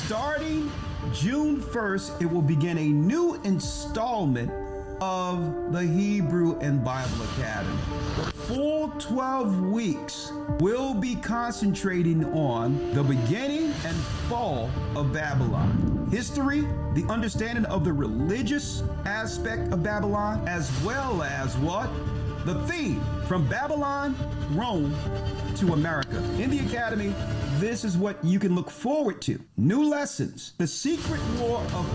Starting June 1st, it will begin a new installment of the Hebrew and Bible Academy. The full 12 weeks will be concentrating on the beginning and fall of Babylon, history, the understanding of the religious aspect of Babylon, as well as what? The theme from Babylon, Rome to America. In the Academy, this is what you can look forward to. New lessons, the secret war of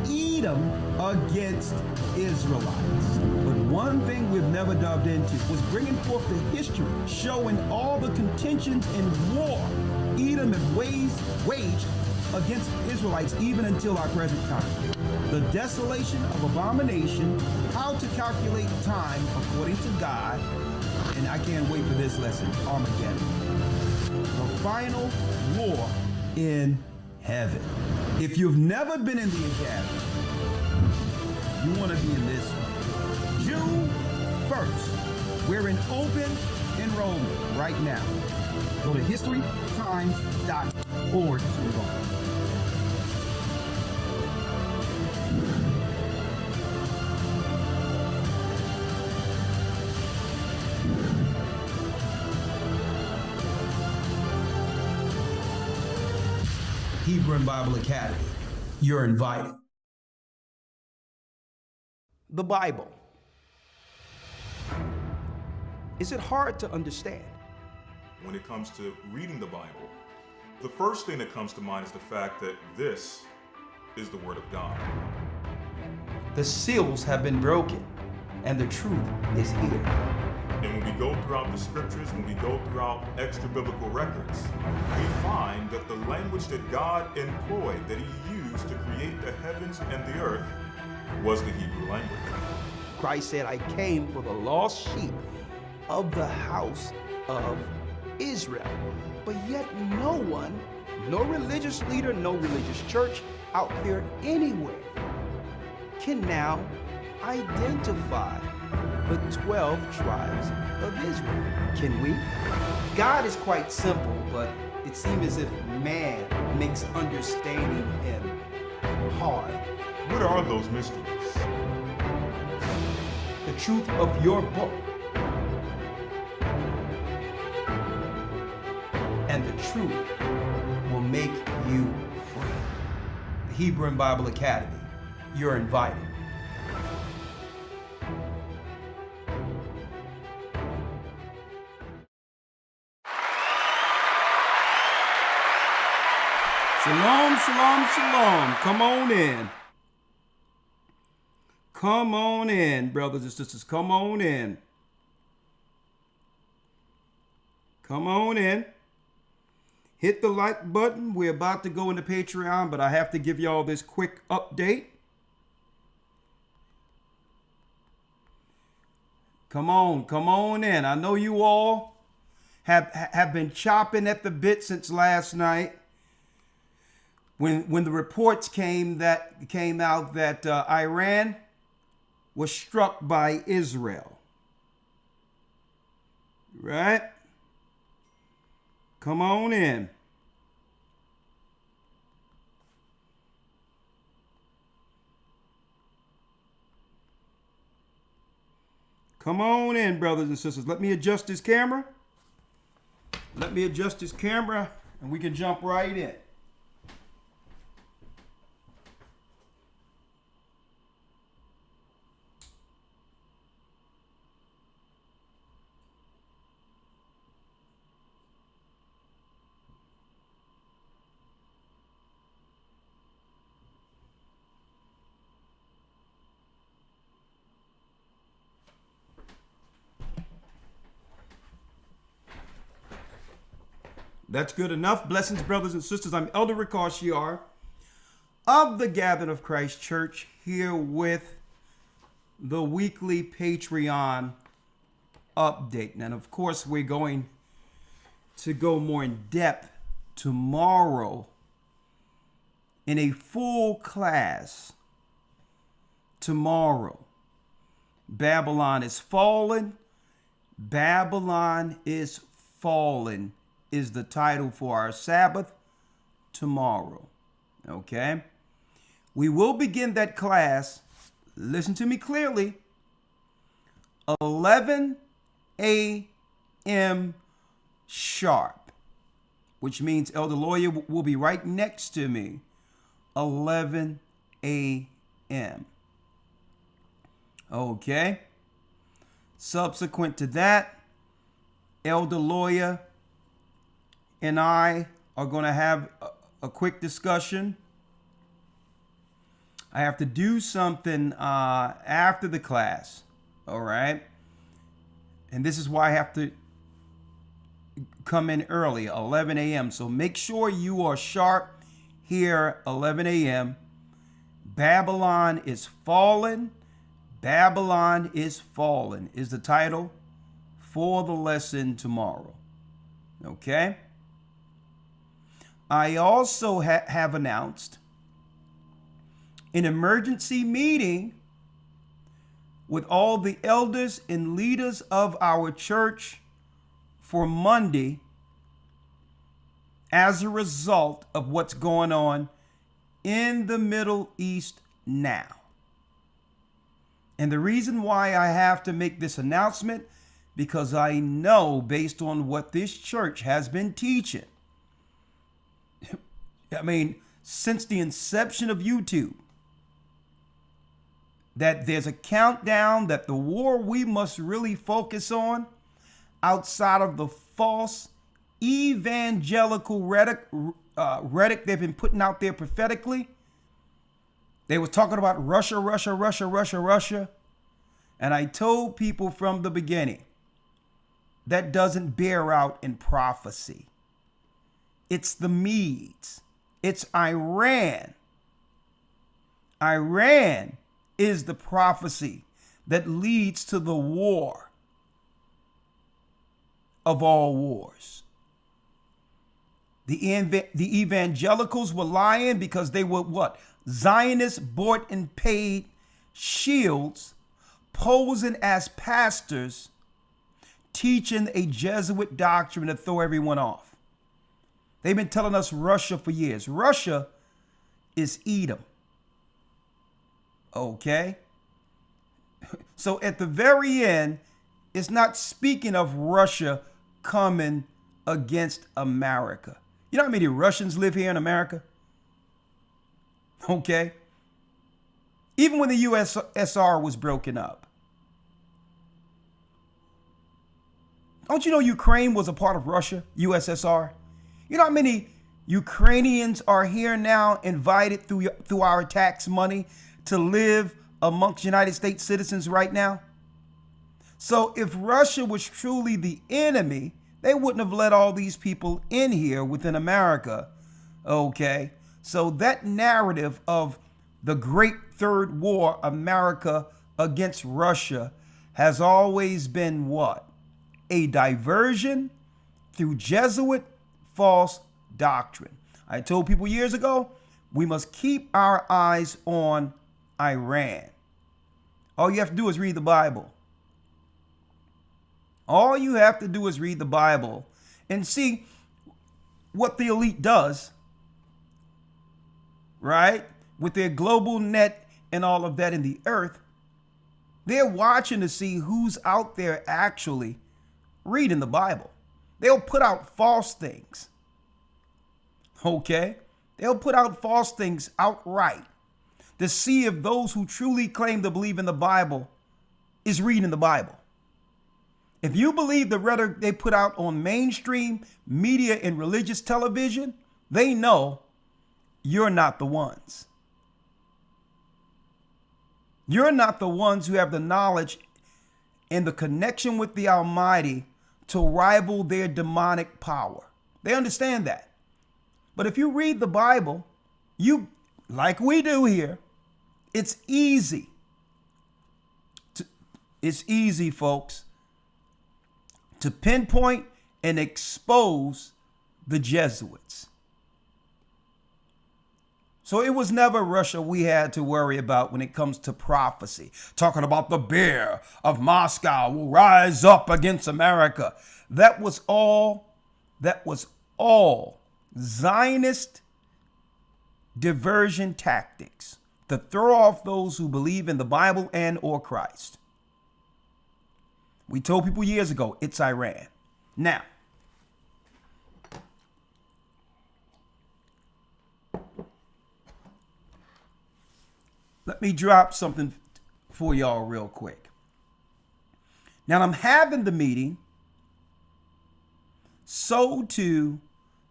Edom against Israelites. But one thing we've never delved into was bringing forth the history, showing all the contentions and war Edom had waged against Israelites even until our present time. The desolation of abomination, how to calculate time according to God, and I can't wait for this lesson, Armageddon. The final war in heaven. If you've never been in the Academy, you want to be in this one. June 1st, we're in open enrollment right now. Go to historytimes.org to enroll. Hebrew and Bible Academy. You're invited. The Bible. Is it hard to understand? When it comes to reading the Bible, the first thing that comes to mind is the fact that this is the Word of God. The seals have been broken, and the truth is here. And when we go throughout the scriptures, when we go throughout extra biblical records, we find that the language that God employed, that He used to create the heavens and the earth, was the Hebrew language. Christ said, I came for the lost sheep of the house of Israel. But yet no one, no religious leader, no religious church out there anywhere can now identify the 12 tribes of Israel. Can we? God is quite simple, but it seems as if man makes understanding Him hard. What are those mysteries? The truth of your book and the truth will make you free. The Hebrew and Bible Academy. You're invited. Shalom, shalom, shalom. Come on in. Come on in, brothers and sisters. Come on in. Come on in. Hit the like button. We're about to go into Patreon, but I have to give y'all this quick update. Come on in. I know you all have been chopping at the bit since last night. When the reports came out that Iran was struck by Israel, right? Come on in. Come on in, brothers and sisters. Let me adjust this camera. Let me adjust this camera, and we can jump right in. That's good enough. Blessings, brothers and sisters. I'm Elder Ricard of the Gathering of Christ Church, here with the weekly Patreon update. And of course, we're going to go more in depth tomorrow in a full class. Tomorrow, Babylon is fallen. Babylon is fallen is the title for our Sabbath tomorrow. Okay. We will begin that class, listen to me clearly, 11 a.m. sharp, which means Elder Lawyer will be right next to me, 11 a.m. Okay. Subsequent to that, Elder Lawyer and I are going to have a quick discussion. I have to do something after the class. All right. And this is why I have to come in early, 11 a.m. So make sure you are sharp here, 11 a.m. Babylon is fallen. Babylon is fallen is the title for the lesson tomorrow. Okay. I also have announced an emergency meeting with all the elders and leaders of our church for Monday as a result of what's going on in the Middle East now. And the reason why I have to make this announcement, because I know based on what this church has been teaching, I mean, since the inception of YouTube, that there's a countdown that the war we must really focus on outside of the false evangelical rhetoric they've been putting out there prophetically. They were talking about Russia. And I told people from the beginning, that doesn't bear out in prophecy. It's the Medes. It's Iran. Iran is the prophecy that leads to the war of all wars. The evangelicals were lying because they were what? Zionist bought and paid shields posing as pastors teaching a Jesuit doctrine to throw everyone off. They've been telling us Russia for years. Russia is Edom. Okay. So at the very end, it's not speaking of Russia coming against America. You know how many Russians live here in America? Okay. Even when the USSR was broken up. Don't you know Ukraine was a part of Russia, USSR? You know how many Ukrainians are here now invited through our tax money to live amongst United States citizens right now? So if Russia was truly the enemy, they wouldn't have let all these people in here within America. Okay. So that narrative of the Great Third War, America against Russia, has always been what? A diversion through Jesuit false doctrine. I told people years ago, we must keep our eyes on Iran. All you have to do is read the Bible. All you have to do is read the Bible and see what the elite does, right? With their global net and all of that in the earth. They're watching to see who's out there actually reading the Bible. They'll put out false things. Okay? They'll put out false things outright to see if those who truly claim to believe in the Bible is reading the Bible. If you believe the rhetoric they put out on mainstream media and religious television, they know you're not the ones. You're not the ones who have the knowledge and the connection with the Almighty to rival their demonic power. They understand that. But if you read the Bible, you, like we do here, it's easy. It's easy, folks, to pinpoint and expose the Jesuits. So it was never Russia we had to worry about when it comes to prophecy. Talking about the bear of Moscow will rise up against America. That was all Zionist diversion tactics to throw off those who believe in the Bible and or Christ. We told people years ago, it's Iran. Now, let me drop something for y'all real quick. Now, I'm having the meeting so to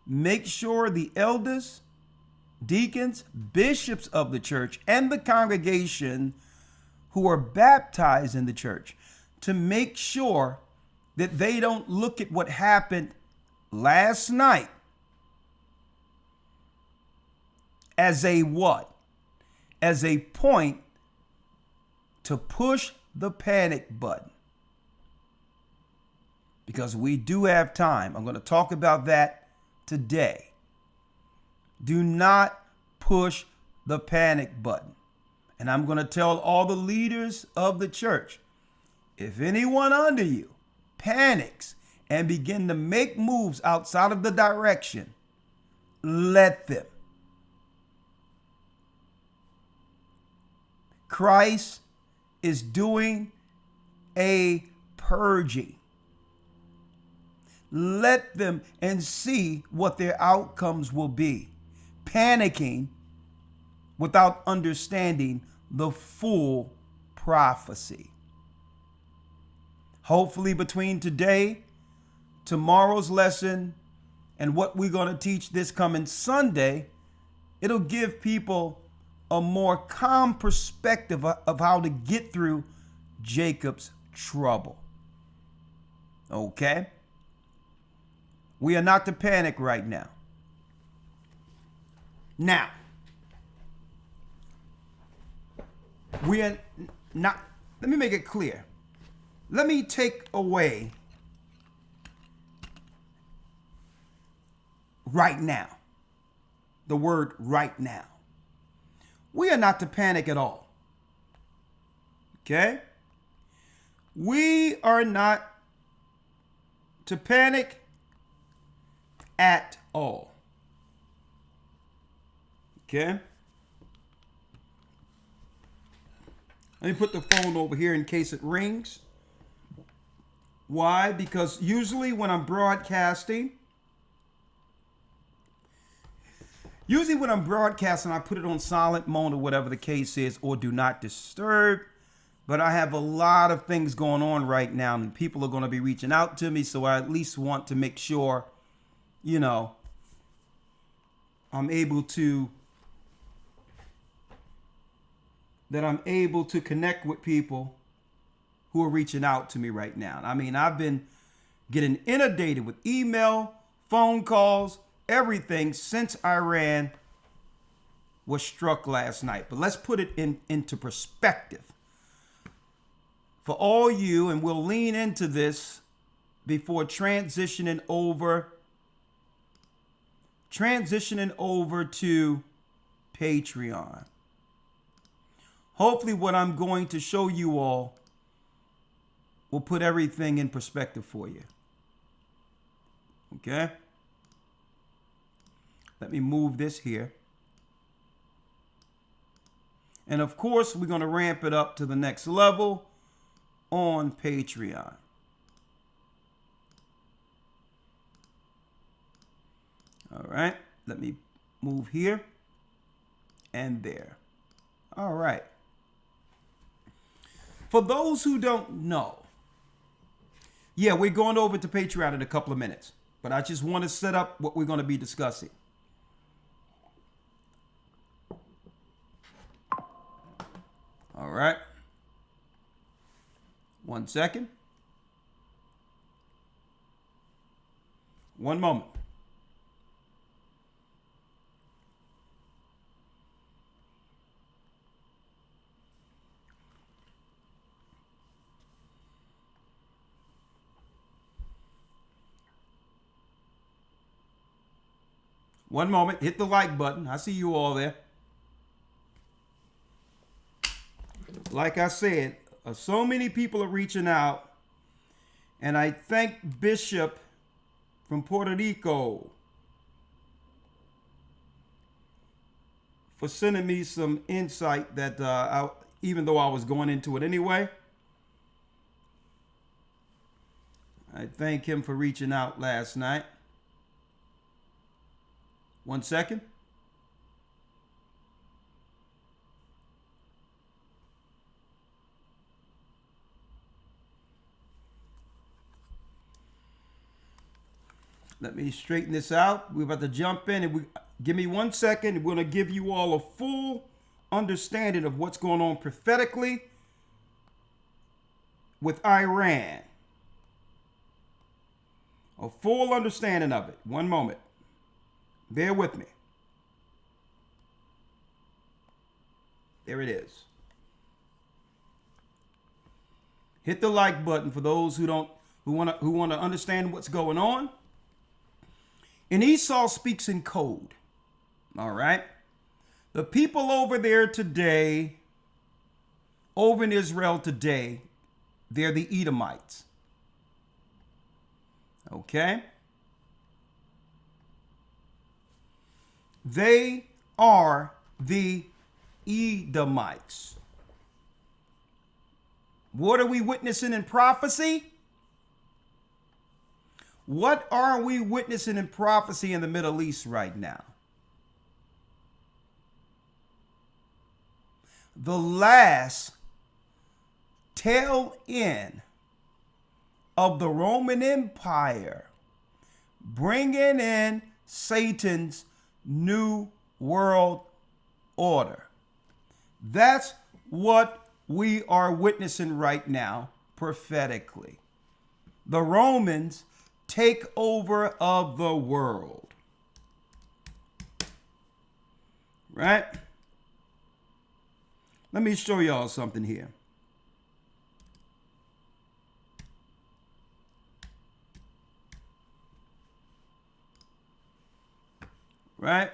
make sure the elders, deacons, bishops of the church, and the congregation who are baptized in the church, to make sure that they don't look at what happened last night as a what? As a point to push the panic button. Because we do have time. I'm going to talk about that today. Do not push the panic button. And I'm going to tell all the leaders of the church, if anyone under you panics and begin to make moves outside of the direction, let them. Christ is doing a purging. Let them and see what their outcomes will be. Panicking without understanding the full prophecy. Hopefully between today, tomorrow's lesson, and what we're going to teach this coming Sunday, it'll give people a more calm perspective of how to get through Jacob's trouble. Okay? We are not to panic right now. Now, we are not, let me make it clear. Let me take away right now, the word right now. We are not to panic at all. Okay? We are not to panic at all. Okay? Let me put the phone over here in case it rings. Why? Because usually when I'm broadcasting, I put it on silent mode or whatever the case is, or do not disturb. But I have a lot of things going on right now, and people are going to be reaching out to me, so I at least want to make sure, I'm able to connect with people who are reaching out to me right now. I mean, I've been getting inundated with email, phone calls, everything since Iran was struck last night. But let's put it into perspective. For all you, and we'll lean into this before transitioning over to Patreon. Hopefully what I'm going to show you all will put everything in perspective for you. Okay? Let me move this here. And of course, we're going to ramp it up to the next level on Patreon. All right. Let me move here and there. All right. For those who don't know, yeah, we're going over to Patreon in a couple of minutes, but I just want to set up what we're going to be discussing. All right. 1 second. One moment. One moment. Hit the like button. I see you all there. Like I said, so many people are reaching out, and I thank Bishop from Puerto Rico. for sending me some insight that even though I was going into it anyway, I thank him for reaching out last night. 1 second. Let me straighten this out. We're about to jump in, and give me 1 second. We're going to give you all a full understanding of what's going on prophetically with Iran. A full understanding of it. 1 moment. Bear with me. There it is. Hit the like button for those who want to understand what's going on. And Esau speaks in code. All right. The people over there today, over in Israel today, they're the Edomites. Okay. They are the Edomites. What are we witnessing in prophecy? What are we witnessing in prophecy in the Middle East right now? The last tail end of the Roman Empire, bringing in Satan's new world order. That's what we are witnessing right now prophetically. The Romans take over of the world. Right? Let me show y'all something here. Right?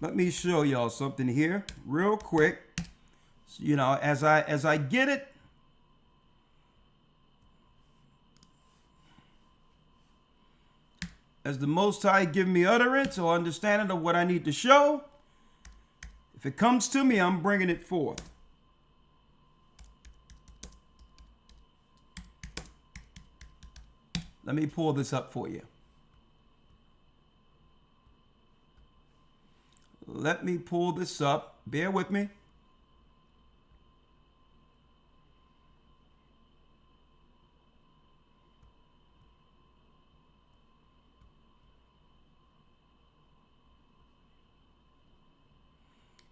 Let me show y'all something here real quick. You know, as I get it, as the Most High give me utterance or understanding of what I need to show, if it comes to me, I'm bringing it forth. Let me pull this up for you. Let me pull this up. Bear with me.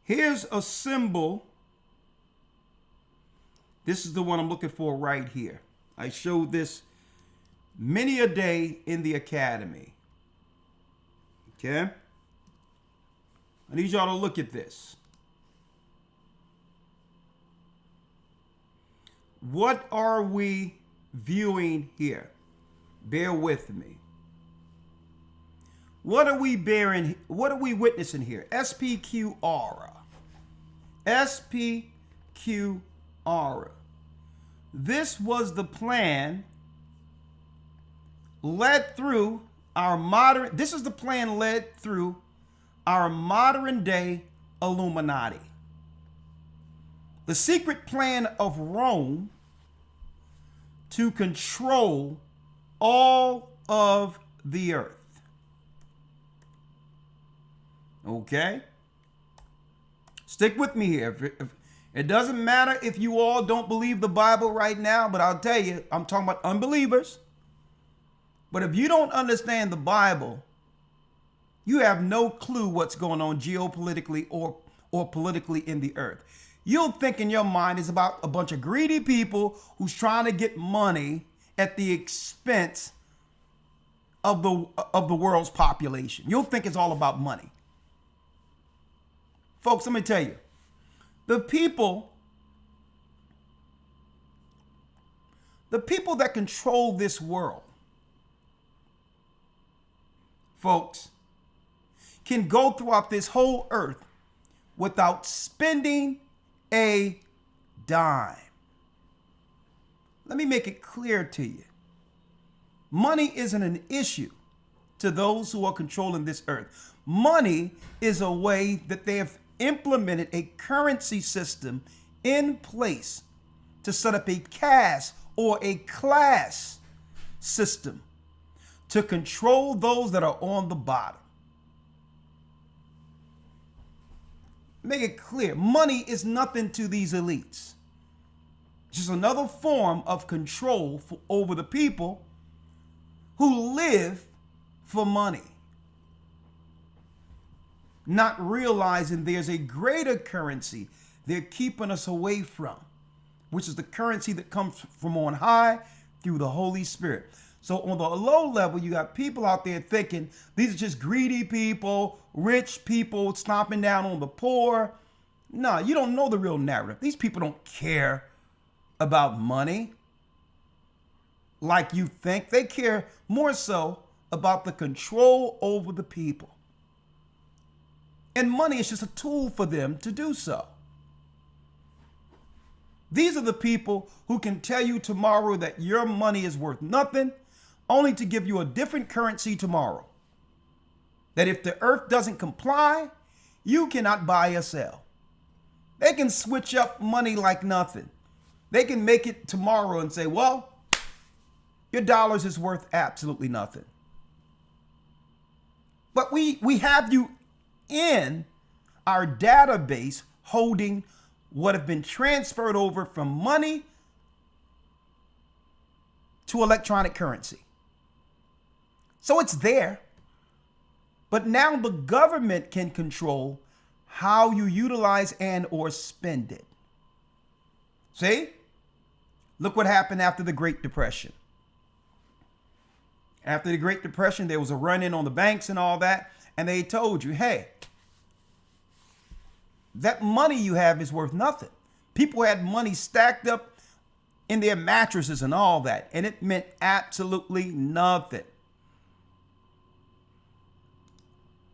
Here's a symbol. This is the one I'm looking for right here. I showed this many a day in the academy. Okay? I need y'all to look at this. What are we viewing here? Bear with me. What are we bearing? What are we witnessing here? SPQ aura. SPQ aura. This was the plan led through our modern, this is the plan led through our modern day Illuminati. The secret plan of Rome to control all of the earth. Okay? Stick with me here. If it doesn't matter if you all don't believe the Bible right now, but I'll tell you, I'm talking about unbelievers. But if you don't understand the Bible, you have no clue what's going on geopolitically or politically in the earth. You'll think in your mind is about a bunch of greedy people who's trying to get money at the expense of the world's population. You'll think it's all about money. Folks, let me tell you, the people that control this world, folks, can go throughout this whole earth without spending a dime. Let me make it clear to you. Money isn't an issue to those who are controlling this earth. Money is a way that they have implemented a currency system in place to set up a caste or a class system to control those that are on the bottom. Make it clear, money is nothing to these elites. It's just another form of control over the people who live for money, not realizing there's a greater currency they're keeping us away from, which is the currency that comes from on high through the Holy Spirit. So on the low level, you got people out there thinking these are just greedy people, rich people stomping down on the poor. No, you don't know the real narrative. These people don't care about money like you think. They care more so about the control over the people. And money is just a tool for them to do so. These are the people who can tell you tomorrow that your money is worth nothing, only to give you a different currency tomorrow. That if the earth doesn't comply, you cannot buy or sell. They can switch up money like nothing. They can make it tomorrow and say, well, your dollars is worth absolutely nothing. But we have you in our database holding what have been transferred over from money to electronic currency. So it's there. But now the government can control how you utilize and or spend it. See? Look what happened after the Great Depression. After the Great Depression, there was a run-in on the banks and all that. And they told you, hey, that money you have is worth nothing. People had money stacked up in their mattresses and all that. And it meant absolutely nothing.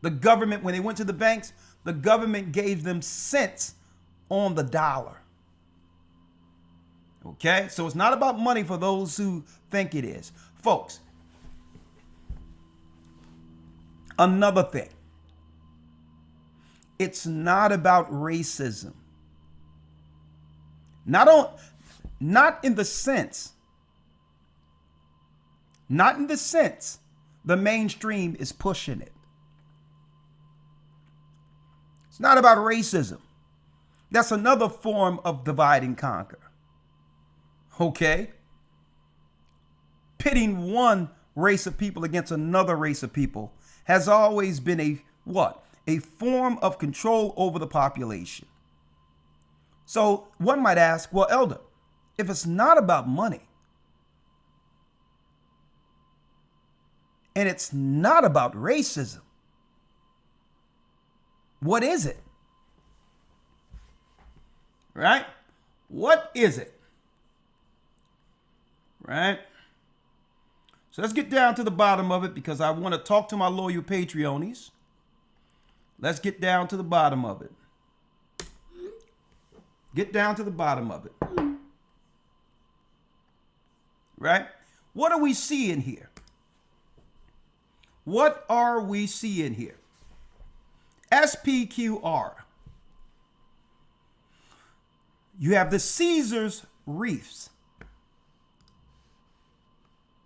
The government, when they went to the banks, the government gave them cents on the dollar. Okay, so it's not about money for those who think it is. Folks, another thing, it's not about racism. Not in the sense the mainstream is pushing it. It's not about racism. That's another form of divide and conquer. Okay? Pitting one race of people against another race of people has always been a what? A form of control over the population. So one might ask, well, Elder, if it's not about money and it's not about racism, what is it? Right? What is it? Right? So let's get down to the bottom of it because I want to talk to my loyal Patreonies. Let's get down to the bottom of it. Get down to the bottom of it. Right? What are we seeing here? What are we seeing here? SPQR. You have the Caesar's wreaths.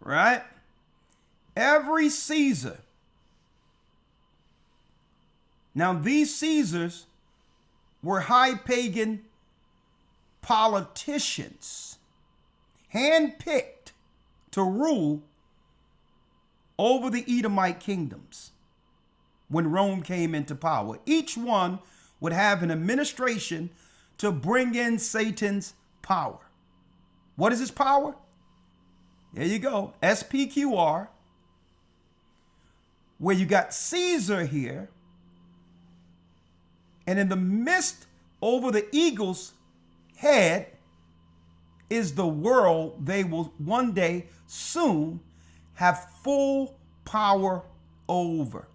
Right? Every Caesar. Now, these Caesars were high pagan politicians, handpicked to rule over the Edomite kingdoms when Rome came into power. Each one would have an administration to bring in Satan's power. What is his power? There you go, SPQR, where you got Caesar here, and in the midst over the eagle's head is the world they will one day soon have full power over.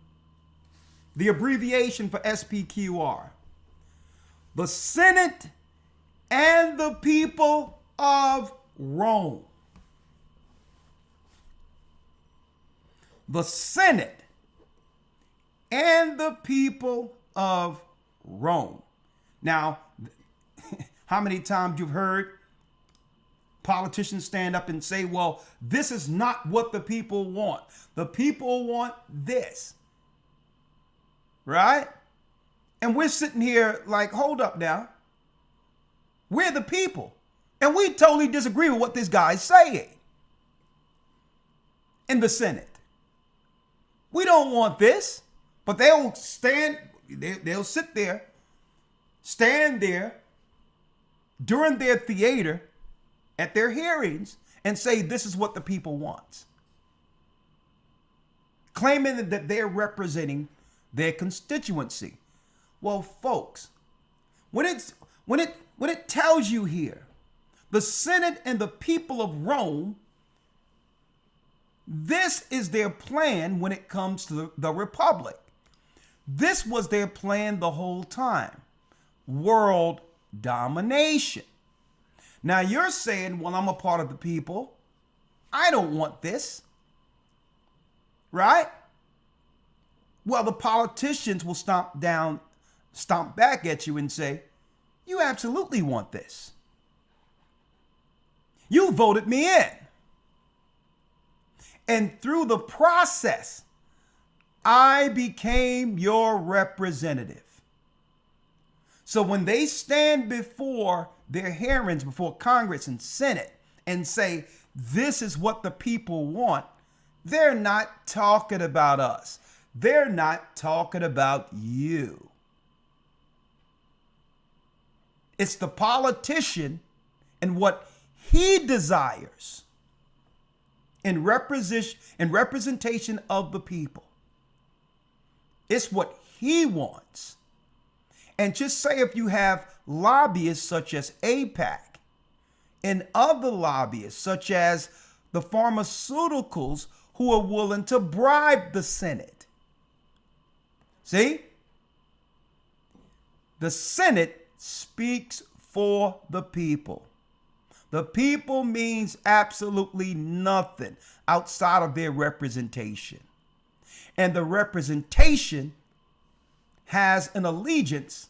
The abbreviation for SPQR, the Senate and the people of Rome. the Senate and the people of Rome. Now, how many times you've heard politicians stand up and say, well, this is not what the people want. The people want this. Right? And we're sitting here like, hold up now. We're the people. And we totally disagree with what this guy's saying in the Senate. We don't want this. But they'll they'll sit there, stand there during their theater at their hearings and say, this is what the people want. Claiming that they're representing their constituency. Well, folks, when it tells you here, the Senate and the people of Rome, this is their plan when it comes to the republic. This was their plan the whole time. World domination. Now you're saying, well, I'm a part of the people. I don't want this. Right? Well, the politicians will stomp back at you and say, you absolutely want this. You voted me in. And through the process, I became your representative. So when they stand before their hearings, before Congress and Senate, and say, this is what the people want, they're not talking about us. They're not talking about you. It's the politician and what he desires in representation of the people. It's what he wants. And just say if you have lobbyists such as AIPAC and other lobbyists such as the pharmaceuticals who are willing to bribe the Senate. See? The Senate speaks for the people. The people means absolutely nothing outside of their representation. And the representation has an allegiance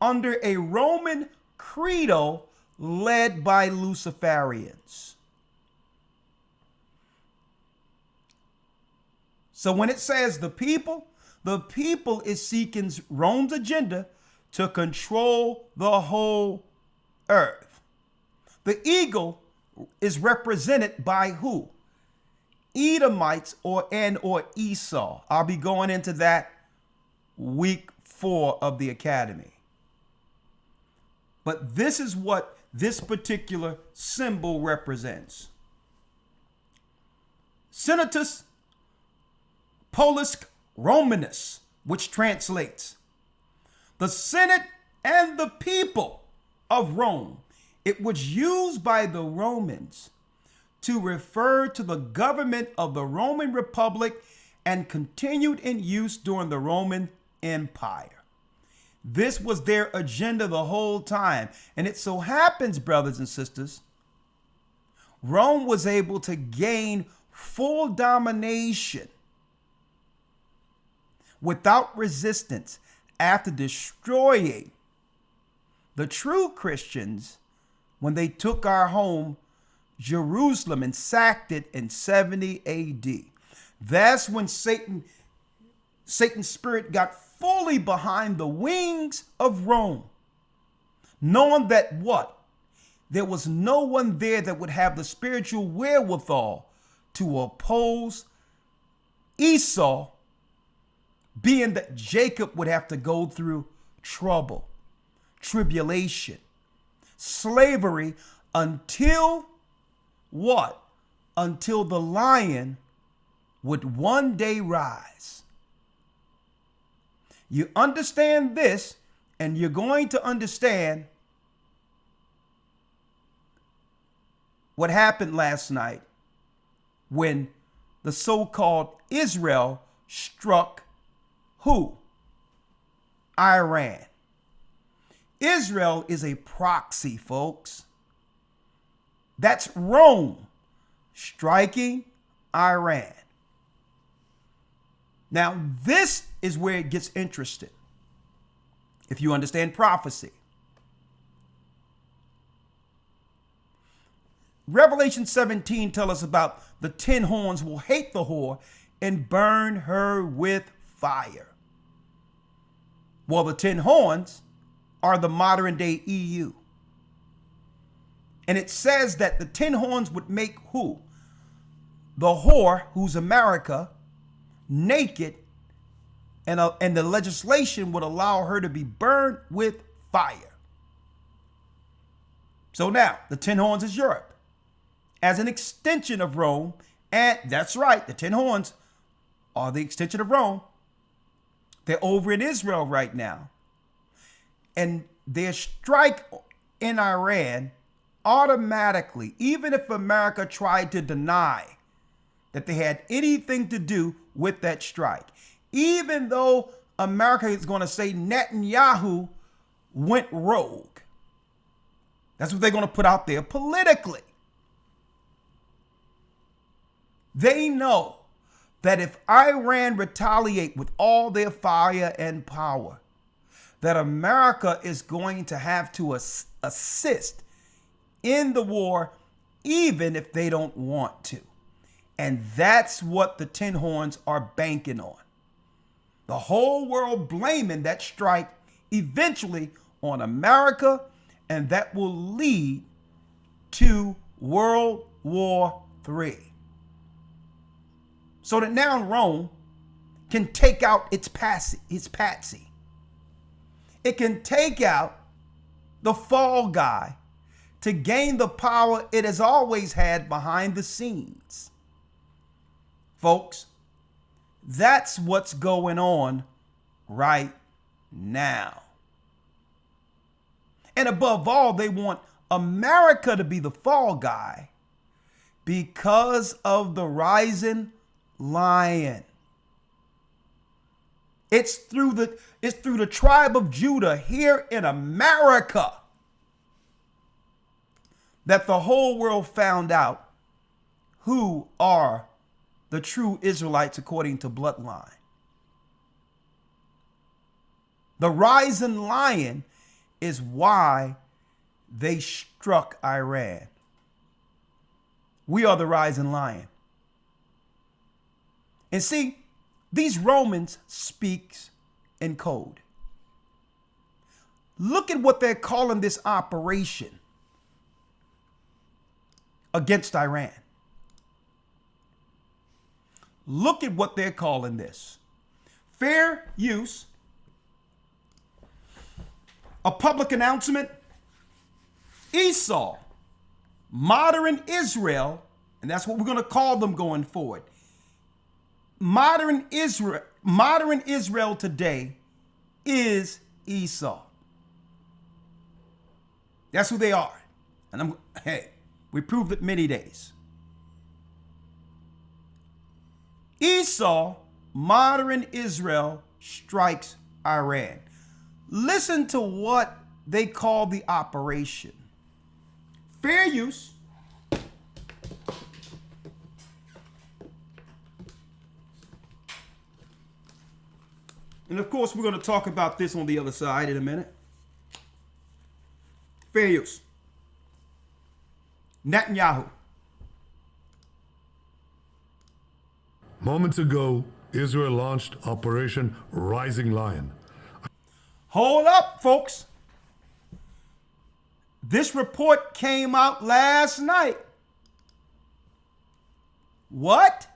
under a Roman credo led by Luciferians. So when it says the people is seeking Rome's agenda to control the whole earth. The eagle is represented by who? Edomites or Esau. I'll be going into that week 4 of the academy. But this is what this particular symbol represents. Senatus Polis Romanus, which translates the Senate and the people of Rome. It was used by the Romans to refer to the government of the Roman Republic and continued in use during the Roman Empire. This was their agenda the whole time. And it so happens, brothers and sisters, Rome was able to gain full domination without resistance after destroying the true Christians when they took our home, Jerusalem, and sacked it in 70 AD. That's when Satan's spirit got fully behind the wings of Rome, knowing that what? There was no one there that would have the spiritual wherewithal to oppose Esau, being that Jacob would have to go through trouble, tribulation, slavery until what? Until the lion would one day rise. You understand this, and you're going to understand what happened last night when the so-called Israel struck who? Iran. Israel is a proxy, folks. That's Rome striking Iran. Now, this is where it gets interesting. If you understand prophecy. Revelation 17 tells us about the 10 horns will hate the whore and burn her with fire. Well, the 10 horns are the modern day EU. And it says that the 10 horns would make who? The whore, who's America, naked, and the legislation would allow her to be burned with fire. So now, the 10 horns is Europe as an extension of Rome. And that's right, the 10 horns are the extension of Rome. They're over in Israel right now. And their strike in Iran automatically, even if America tried to deny that they had anything to do with that strike, even though America is going to say Netanyahu went rogue. That's what they're going to put out there politically. They know that if Iran retaliate with all their fire and power, that America is going to have to assist in the war, even if they don't want to. And that's what the 10 horns are banking on. The whole world blaming that strike eventually on America, and that will lead to World War III. So that now Rome can take out its patsy. It can take out the fall guy to gain the power it has always had behind the scenes. Folks, that's what's going on right now. And above all, they want America to be the fall guy because of the rising lion. It's through the tribe of Judah here in America that the whole world found out who are the true Israelites according to bloodline. The rising lion is why they struck Iran. We are the rising lion. And see, these Romans speak in code. Look at what they're calling this operation against Iran. Look at what they're calling this. Fair use, a public announcement, Esau, modern Israel, and that's what we're going to call them going forward. Modern Israel today is Esau. That's who they are. And we proved it many days. Esau, modern Israel, strikes Iran. Listen to what they call the operation. Fair use, and of course, we're going to talk about this on the other side in a minute. Fair use. Netanyahu. Moments ago, Israel launched Operation Rising Lion. Hold up, folks. This report came out last night. What?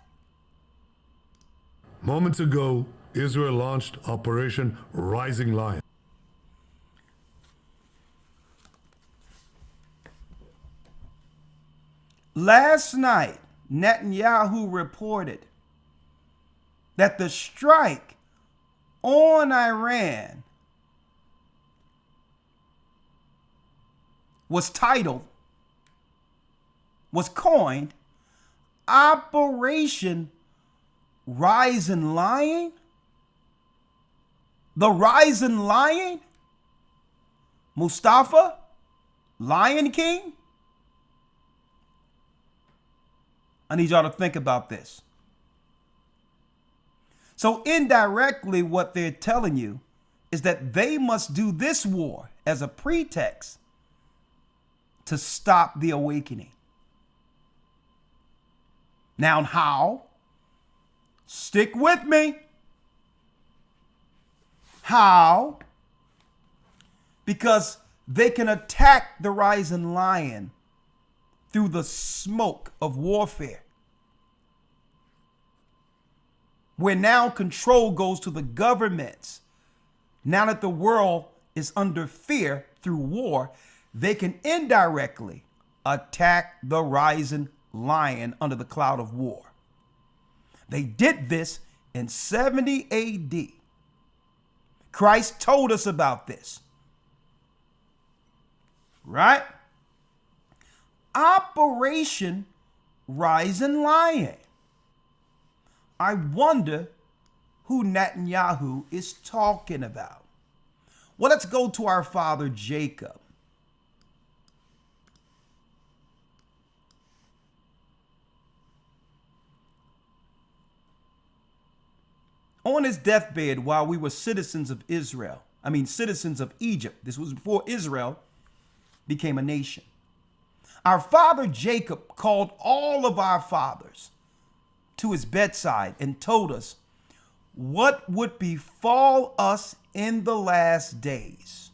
Moments ago, Israel launched Operation Rising Lion. Last night, Netanyahu reported that the strike on Iran was coined Operation Rising Lion? The Rising Lion? Mustafa? Lion King? I need y'all to think about this. So indirectly, what they're telling you is that they must do this war as a pretext to stop the awakening. Now, how? Stick with me. How? Because they can attack the rising lion through the smoke of warfare, where now control goes to the governments. Now that the world is under fear through war, they can indirectly attack the rising lion under the cloud of war. They did this in 70 AD. Christ told us about this. Right? Operation Rising Lion. I wonder who Netanyahu is talking about. Well, let's go to our father Jacob. On his deathbed, while we were citizens of citizens of Egypt, this was before Israel became a nation. Our father Jacob called all of our fathers to his bedside and told us what would befall us in the last days.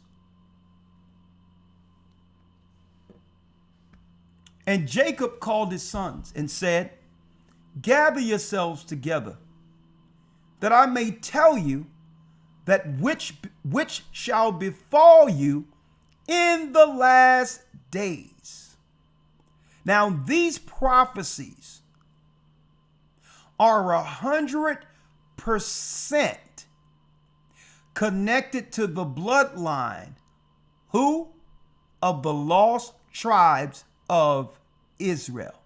And Jacob called his sons and said, "Gather yourselves together, that I may tell you that which shall befall you in the last days." Now, these prophecies are 100% connected to the bloodline, who? Of the lost tribes of Israel.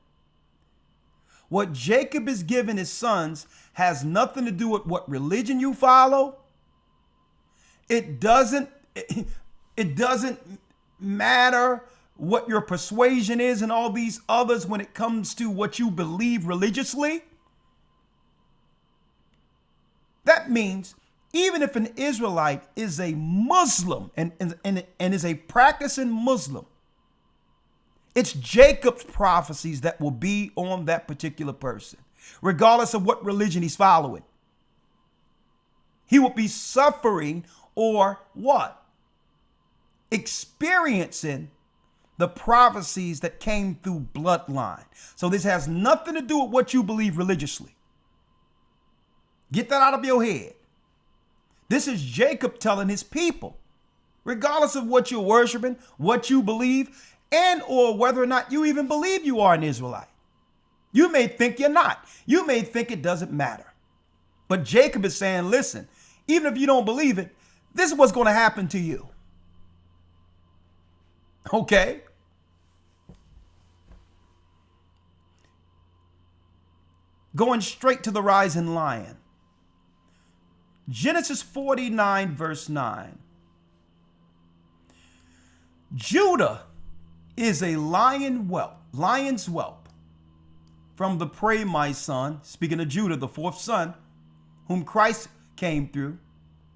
What Jacob is giving his sons has nothing to do with what religion you follow. It doesn't matter what your persuasion is and all these others when it comes to what you believe religiously. That means even if an Israelite is a Muslim and is a practicing Muslim, it's Jacob's prophecies that will be on that particular person, regardless of what religion he's following. He will be suffering or what? Experiencing the prophecies that came through bloodline. So this has nothing to do with what you believe religiously. Get that out of your head. This is Jacob telling his people, regardless of what you're worshiping, what you believe, and or whether or not you even believe you are an Israelite. You may think you're not. You may think it doesn't matter. But Jacob is saying, listen, even if you don't believe it, this is what's going to happen to you. Okay? Going straight to the rising lion. Genesis 49, verse 9. Judah is a lion's whelp. From the prey, my son, speaking of Judah, the fourth son, whom Christ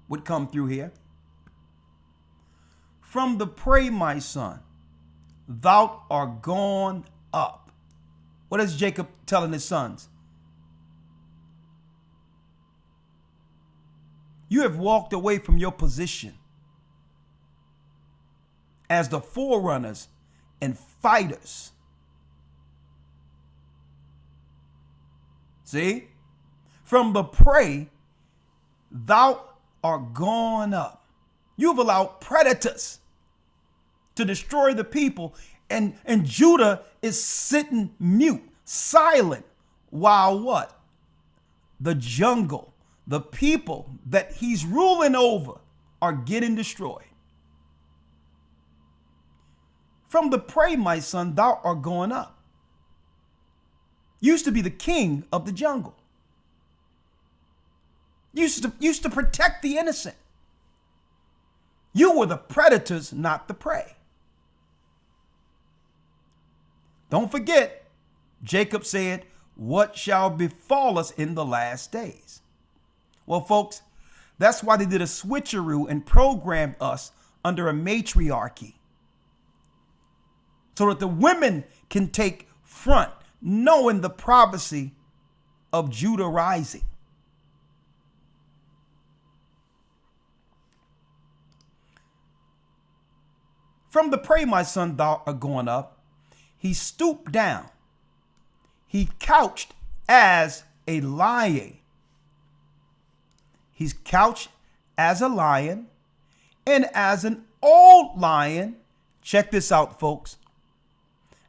would come through here. From the prey, my son, thou art gone up. What is Jacob telling his sons? You have walked away from your position as the forerunners and fighters. See? From the prey, thou art gone up. You've allowed predators to destroy the people, and Judah is sitting mute, silent, while what? The jungle, the people that he's ruling over are getting destroyed. From the prey, my son, thou art going up. Used to be the king of the jungle. Used to protect the innocent. You were the predators, not the prey. Don't forget, Jacob said, what shall befall us in the last days? Well, folks, that's why they did a switcheroo and programmed us under a matriarchy, so that the women can take front, knowing the prophecy of Judah rising. From the prey, my son, thou art going up. He stooped down. He couched as a lion. He's couched as a lion and as an old lion. Check this out, folks.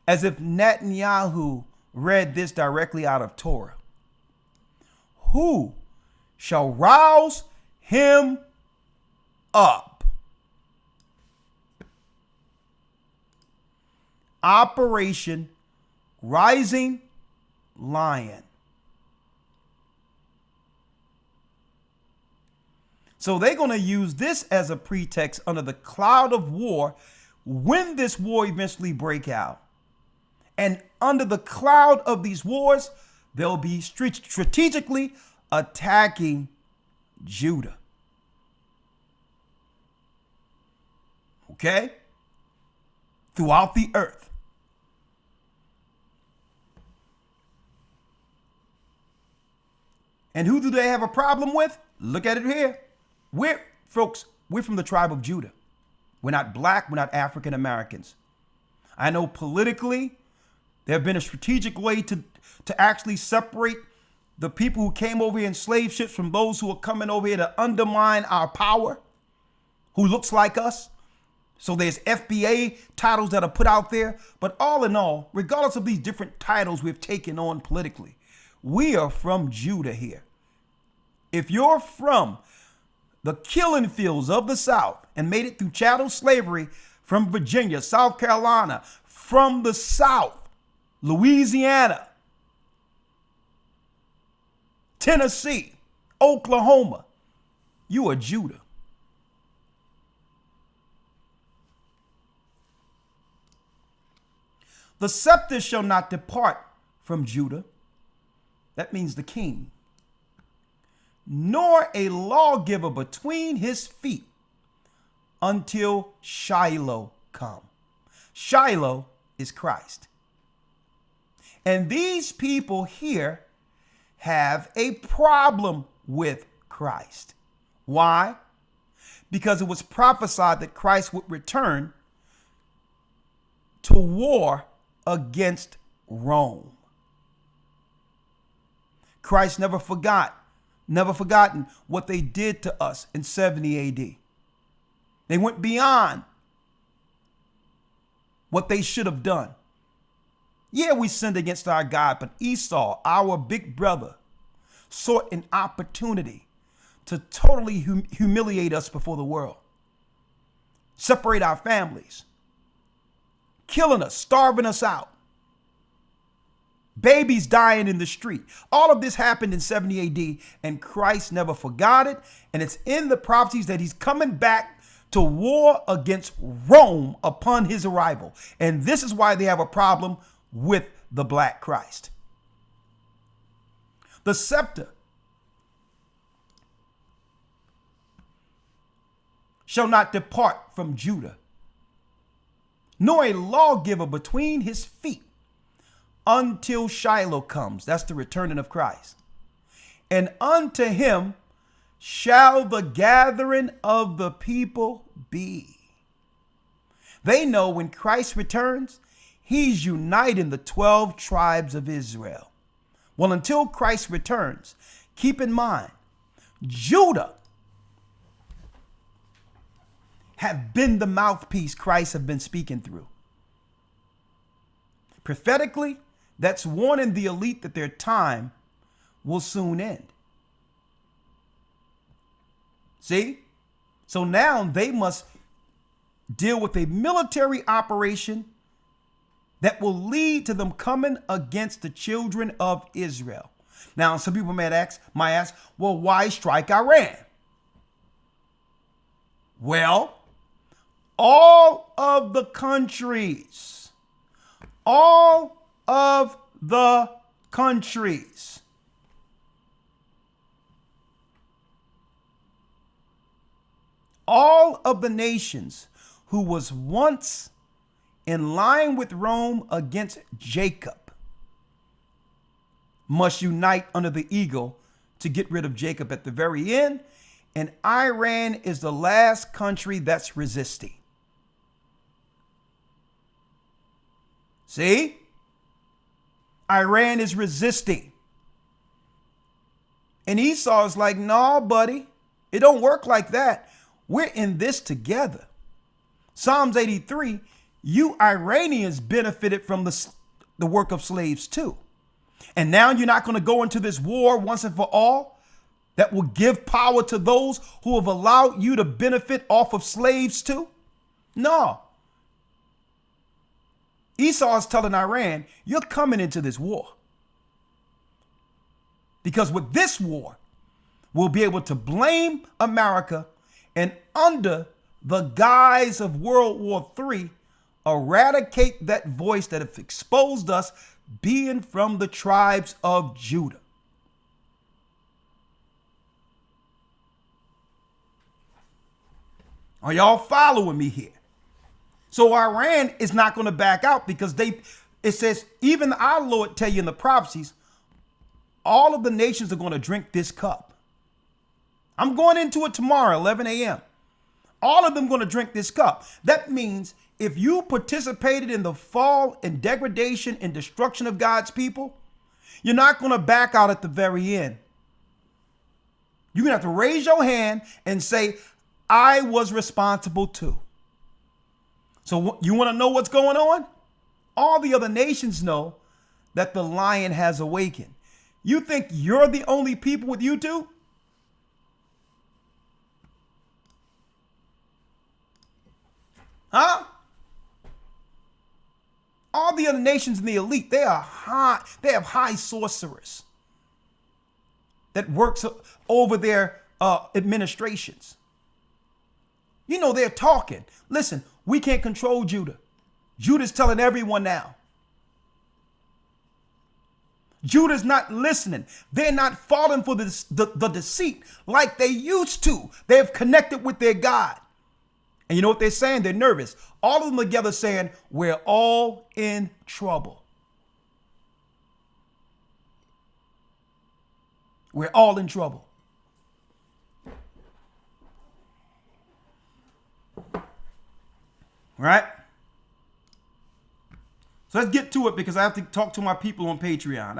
As if Netanyahu read this directly out of Torah. Who shall rouse him up? Operation Rising Lion. So they're going to use this as a pretext under the cloud of war when this war eventually break out. And under the cloud of these wars, they'll be strategically attacking Judah. Okay? Throughout the earth. And who do they have a problem with? Look at it here. We're from the tribe of Judah. We're not black. We're not African Americans. I know politically, there have been a strategic way to actually separate the people who came over here in slave ships from those who are coming over here to undermine our power, who looks like us. So there's FBA titles that are put out there. But all in all, regardless of these different titles we've taken on politically, we are from Judah here. If you're from the killing fields of the South and made it through chattel slavery from Virginia, South Carolina, from the South, Louisiana, Tennessee, Oklahoma, you are Judah. The scepter shall not depart from Judah. That means the king. Nor a lawgiver between his feet until Shiloh come. Shiloh is Christ. And these people here have a problem with Christ. Why? Because it was prophesied that Christ would return to war against Rome. Christ never forgotten what they did to us in 70 AD. They went beyond what they should have done. Yeah, we sinned against our God, but Esau, our big brother, sought an opportunity to totally humiliate us before the world, separate our families, killing us, starving us out. Babies dying in the street. All of this happened in 70 AD, and Christ never forgot it. And it's in the prophecies that he's coming back to war against Rome upon his arrival. And this is why they have a problem with the black Christ. The scepter shall not depart from Judah, nor a lawgiver between his feet until Shiloh comes. That's the returning of Christ. And unto him shall the gathering of the people be. They know when Christ returns, he's uniting the 12 tribes of Israel. Well, until Christ returns, keep in mind, Judah have been the mouthpiece Christ have been speaking through. Prophetically, that's warning the elite that their time will soon end. See? So now they must deal with a military operation that will lead to them coming against the children of Israel. Now, some people might ask, well, why strike Iran? Well, all of the countries all of the nations who was once in line with Rome against Jacob must unite under the eagle to get rid of Jacob at the very end. And Iran is the last country that's resisting. See? Iran is resisting. And Esau is like, no, buddy, it don't work like that. We're in this together. Psalms 83, you Iranians benefited from the work of slaves too. And now you're not going to go into this war once and for all that will give power to those who have allowed you to benefit off of slaves too? No. Esau is telling Iran, you're coming into this war. Because with this war, we'll be able to blame America and under the guise of World War III, eradicate that voice that have exposed us being from the tribes of Judah. Are y'all following me here? So Iran is not going to back out because it says, even our Lord tell you in the prophecies, all of the nations are going to drink this cup. I'm going into it tomorrow, 11 a.m. All of them going to drink this cup. That means if you participated in the fall and degradation and destruction of God's people, you're not going to back out at the very end. You're going to have to raise your hand and say, I was responsible too. So you want to know what's going on? All the other nations know that the lion has awakened. You think you're the only people with YouTube? Huh? All the other nations in the elite, they have high sorcerers that works over their administrations. You know, they're talking. Listen, we can't control Judah. Judah's telling everyone now. Judah's not listening. They're not falling for the deceit like they used to. They have connected with their God. And you know what they're saying? They're nervous. All of them together saying, we're all in trouble. We're all in trouble. Right? So let's get to it because I have to talk to my people on Patreon.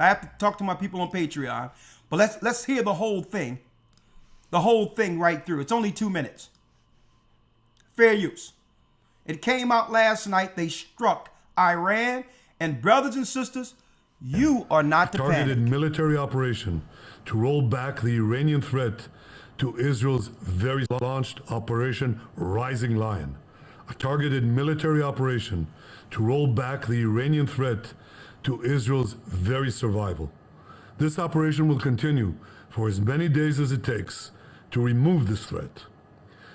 But let's hear the whole thing. The whole thing right through. It's only 2 minutes. Fair use. It came out last night. They struck Iran. And brothers and sisters, you are not to panic. Targeted military operation to roll back the Iranian threat to Israel's very launched Operation Rising Lion. A targeted military operation to roll back the Iranian threat to Israel's very survival. This operation will continue for as many days as it takes to remove this threat.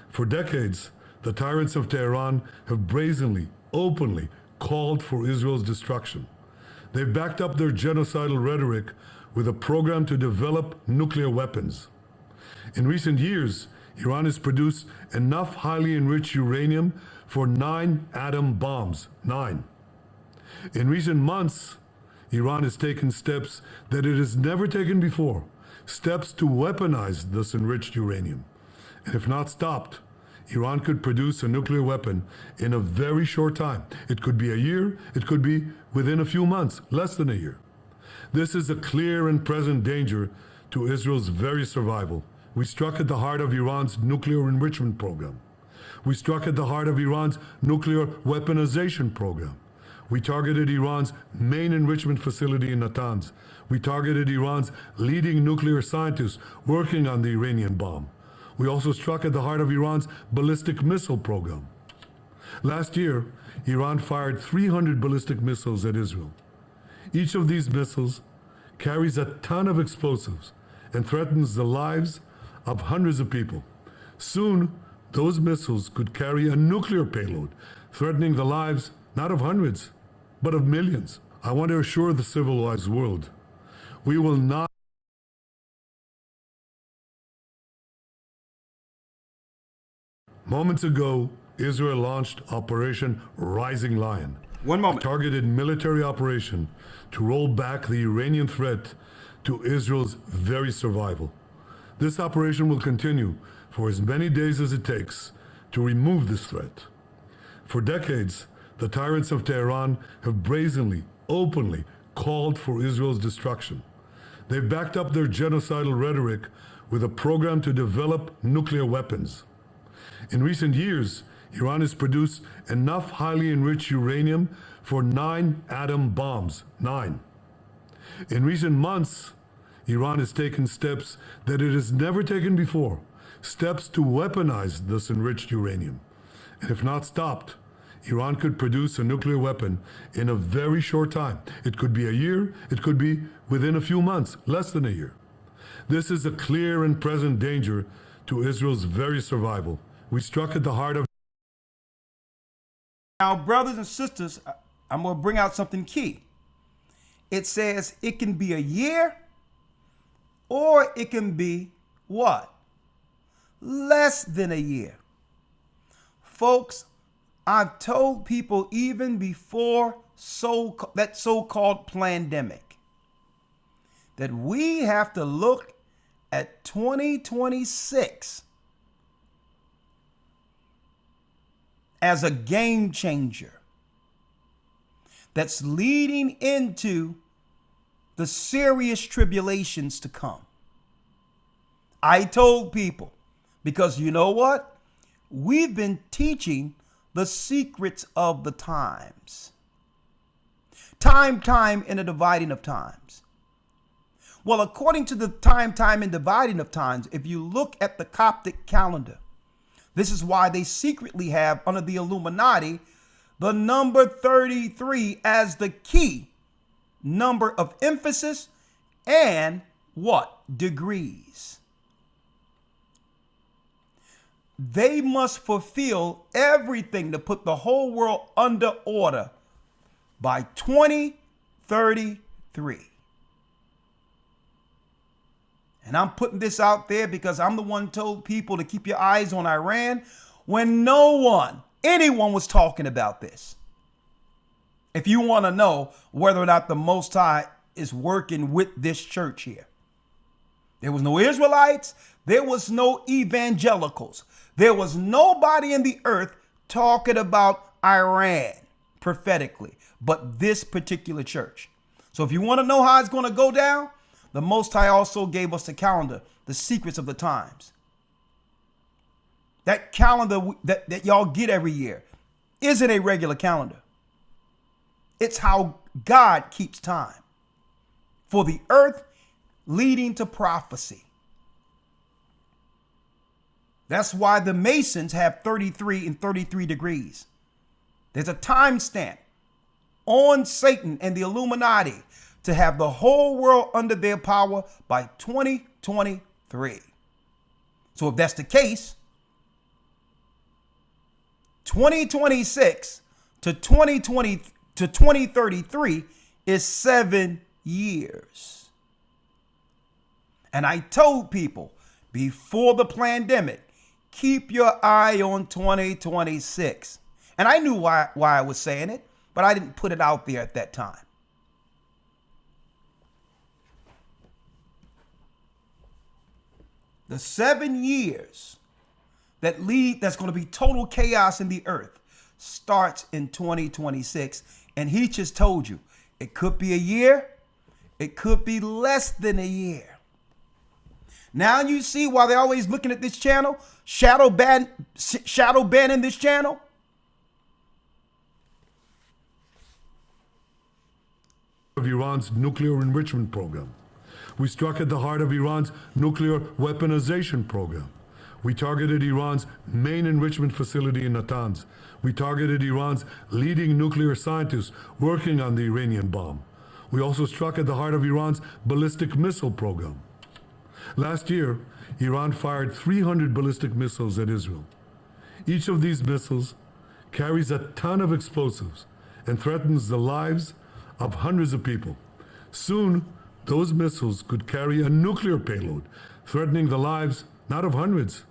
For decades, the tyrants of Tehran have brazenly, openly called for Israel's destruction. They've backed up their genocidal rhetoric with a program to develop nuclear weapons. In recent years, Iran has produced enough highly enriched uranium for 9 atom bombs. 9. In recent months, Iran has taken steps that it has never taken before, steps to weaponize this enriched uranium. And if not stopped, Iran could produce a nuclear weapon in a very short time. It could be a year, it could be within a few months, less than a year. This is a clear and present danger to Israel's very survival. We struck at the heart of Iran's nuclear enrichment program. We struck at the heart of Iran's nuclear weaponization program. We targeted Iran's main enrichment facility in Natanz. We targeted Iran's leading nuclear scientists working on the Iranian bomb. We also struck at the heart of Iran's ballistic missile program. Last year, Iran fired 300 ballistic missiles at Israel. Each of these missiles carries a ton of explosives and threatens the lives of hundreds of people. Soon, those missiles could carry a nuclear payload, threatening the lives not of hundreds, but of millions. I want to assure the civilized world, we will not Moments ago, Israel launched Operation Rising Lion. One moment. A targeted military operation to roll back the Iranian threat to Israel's very survival. This operation will continue for as many days as it takes to remove this threat. For decades, the tyrants of Tehran have brazenly, openly called for Israel's destruction. They've backed up their genocidal rhetoric with a program to develop nuclear weapons. In recent years, Iran has produced enough highly enriched uranium for 9 atom bombs. 9. In recent months, Iran has taken steps that it has never taken before, steps to weaponize this enriched uranium. And if not stopped, Iran could produce a nuclear weapon in a very short time. It could be a year, it could be within a few months, less than a year. This is a clear and present danger to Israel's very survival. We struck at the heart of... Now, brothers and sisters, I'm going to bring out something key. It says it can be a year or it can be what? Less than a year. Folks, I've told people even before that so-called pandemic that we have to look at 2026 as a game changer that's leading into the serious tribulations to come. I told people, because you know what? We've been teaching the secrets of the times. Time, and the dividing of times. Well, according to the time, and dividing of times, if you look at the Coptic calendar, this is why they secretly have under the Illuminati the number 33 as the key number of emphasis and what? Degrees. They must fulfill everything to put the whole world under order by 2033. And I'm putting this out there because I'm the one who told people to keep your eyes on Iran when anyone was talking about this. If you want to know whether or not the Most High is working with this church here. There was no Israelites. There was no evangelicals. There was nobody in the earth talking about Iran prophetically, but this particular church. So if you want to know how it's going to go down, the Most High also gave us the calendar, the secrets of the times. That calendar that y'all get every year isn't a regular calendar. It's how God keeps time for the earth, leading to prophecy. That's why the Masons have 33 and 33 degrees. There's a time stamp on Satan and the Illuminati to have the whole world under their power by 2023. So if that's the case, 2026 to 2033 is 7 years. And I told people before the pandemic, keep your eye on 2026. And I knew why I was saying it, but I didn't put it out there at that time. The 7 years that's going to be total chaos in the earth starts in 2026. And he just told you it could be a year. It could be less than a year. Now you see why they're always looking at this channel, shadow banning this channel. Of Iran's nuclear enrichment program. We struck at the heart of Iran's nuclear weaponization program. We targeted Iran's main enrichment facility in Natanz. We targeted Iran's leading nuclear scientists working on the Iranian bomb. We also struck at the heart of Iran's ballistic missile program. Last year, Iran fired 300 ballistic missiles at Israel. Each of these missiles carries a ton of explosives and threatens the lives of hundreds of people. Soon, those missiles could carry a nuclear payload, threatening the lives not of hundreds,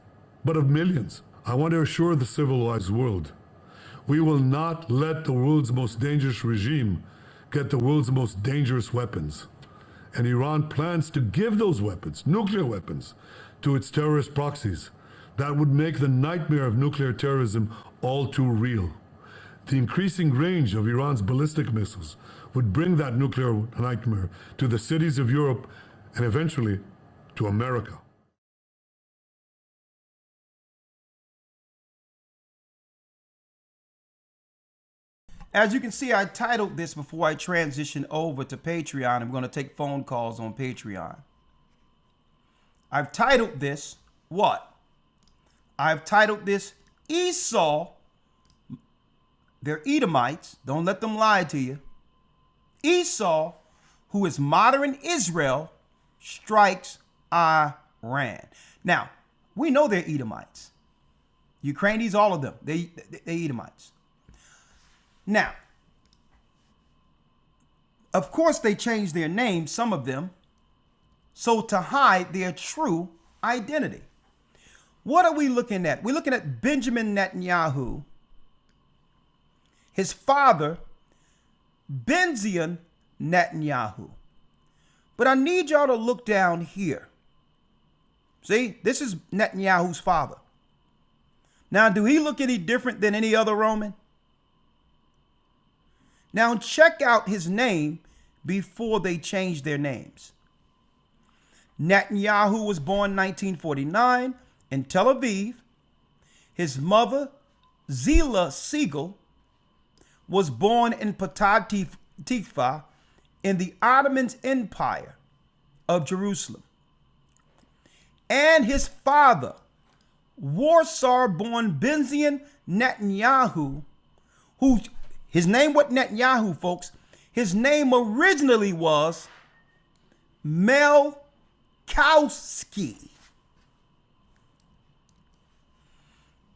but of millions I want to assure the civilized world, we will not let the world's most dangerous regime get the world's most dangerous weapons. And Iran plans to give those weapons, nuclear weapons, to its terrorist proxies. That would make the nightmare of nuclear terrorism all too real. The increasing range of Iran's ballistic missiles would bring that nuclear nightmare to the cities of Europe and eventually to America. As you can see, I titled this before I transition over to Patreon. I'm going to take phone calls on Patreon. I've titled this what? I've titled this Esau. They're Edomites. Don't let them lie to you. Esau, who is modern Israel, strikes Iran. Now, we know they're Edomites. Ukrainians, all of them. They're Edomites. Now, of course, they changed their name, some of them, so to hide their true identity. What are we looking at? We're looking at Benjamin Netanyahu, his father, Benjamin Netanyahu. But I need y'all to look down here. See, this is Netanyahu's father. Now, do he look any different than any other Roman? Now check out his name before they changed their names. Netanyahu was born 1949 in Tel Aviv. His mother, Zila Siegel, was born in Petah Tikva in the Ottoman Empire of Jerusalem. And his father, Warsaw-born Benjamin Netanyahu, who his name wasn't Netanyahu, folks. His name originally was Milkowski.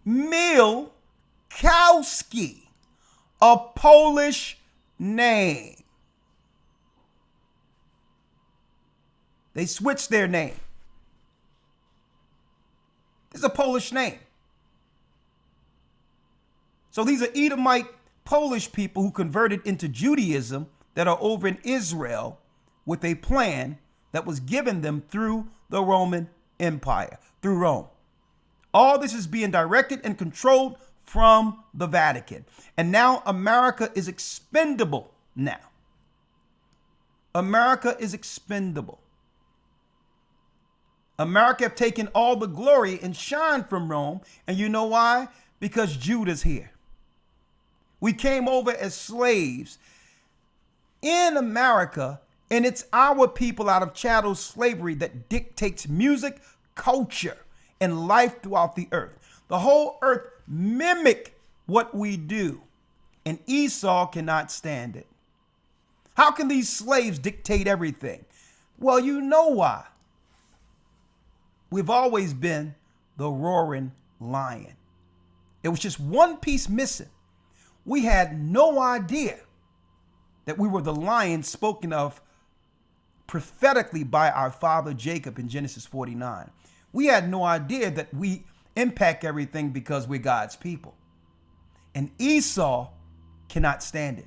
Milkowski, a Polish name. They switched their name. It's a Polish name. So these are Edomite Polish people who converted into Judaism that are over in Israel with a plan that was given them through the Roman Empire, through Rome. All this is being directed and controlled from the Vatican. And now America is expendable now. America is expendable. America have taken all the glory and shine from Rome. And you know why? Because Judah's here. We came over as slaves in America, and it's our people out of chattel slavery that dictates music, culture, and life throughout the earth. The whole earth mimic what we do, and Esau cannot stand it. How can these slaves dictate everything? Well, you know why. We've always been the roaring lion. It was just one piece missing. We had no idea that we were the lion spoken of prophetically by our father Jacob in Genesis 49. We had no idea that we impact everything because we're God's people. And Esau cannot stand it.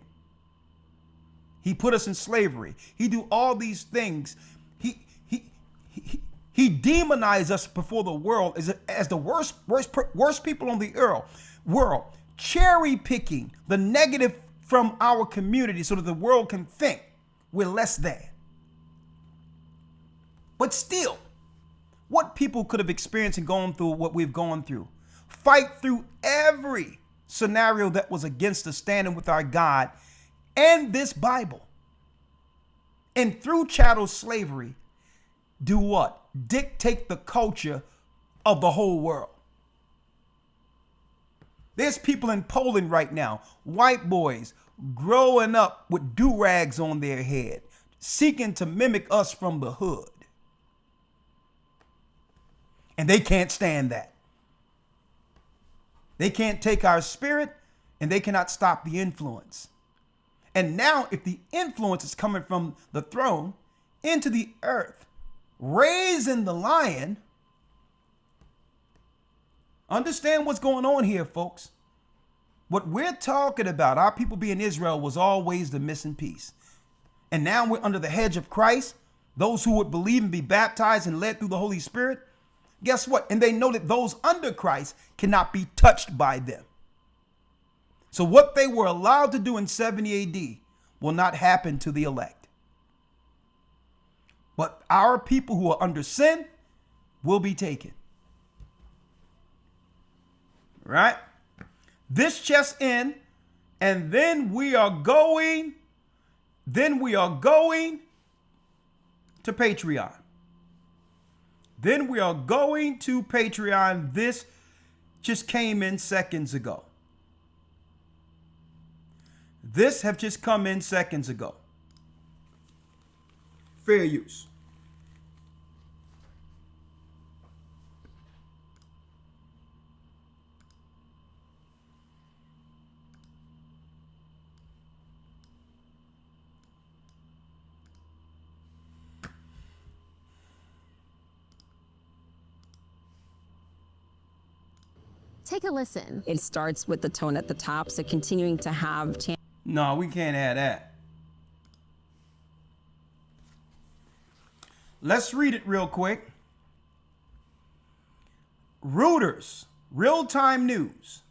He put us in slavery. He do all these things. He demonized us before the world as the worst people on the world. Cherry picking the negative from our community so that the world can think we're less than. But still, what people could have experienced and gone through what we've gone through. Fight through every scenario that was against us, standing with our God and this Bible. And through chattel slavery, do what? Dictate the culture of the whole world. There's people in Poland right now, white boys growing up with do-rags on their head, seeking to mimic us from the hood. And they can't stand that. They can't take our spirit, and they cannot stop the influence. And now if the influence is coming from the throne into the earth, raising the lion, Understand what's going on here, folks. What we're talking about, our people being Israel, was always the missing piece. And now we're under the hedge of Christ. Those who would believe and be baptized and led through the Holy Spirit. Guess what? And they know that those under Christ cannot be touched by them. So what they were allowed to do in 70 AD will not happen to the elect. But our people who are under sin will be taken. Right? This chest in, and then we are going to Patreon. Then we are going to Patreon. This just came in seconds ago. This have just come in seconds ago. Fair use. Take a listen. It starts with the tone at the top, so continuing to have... No, we can't add that. Let's read it real quick. Reuters, real-time news.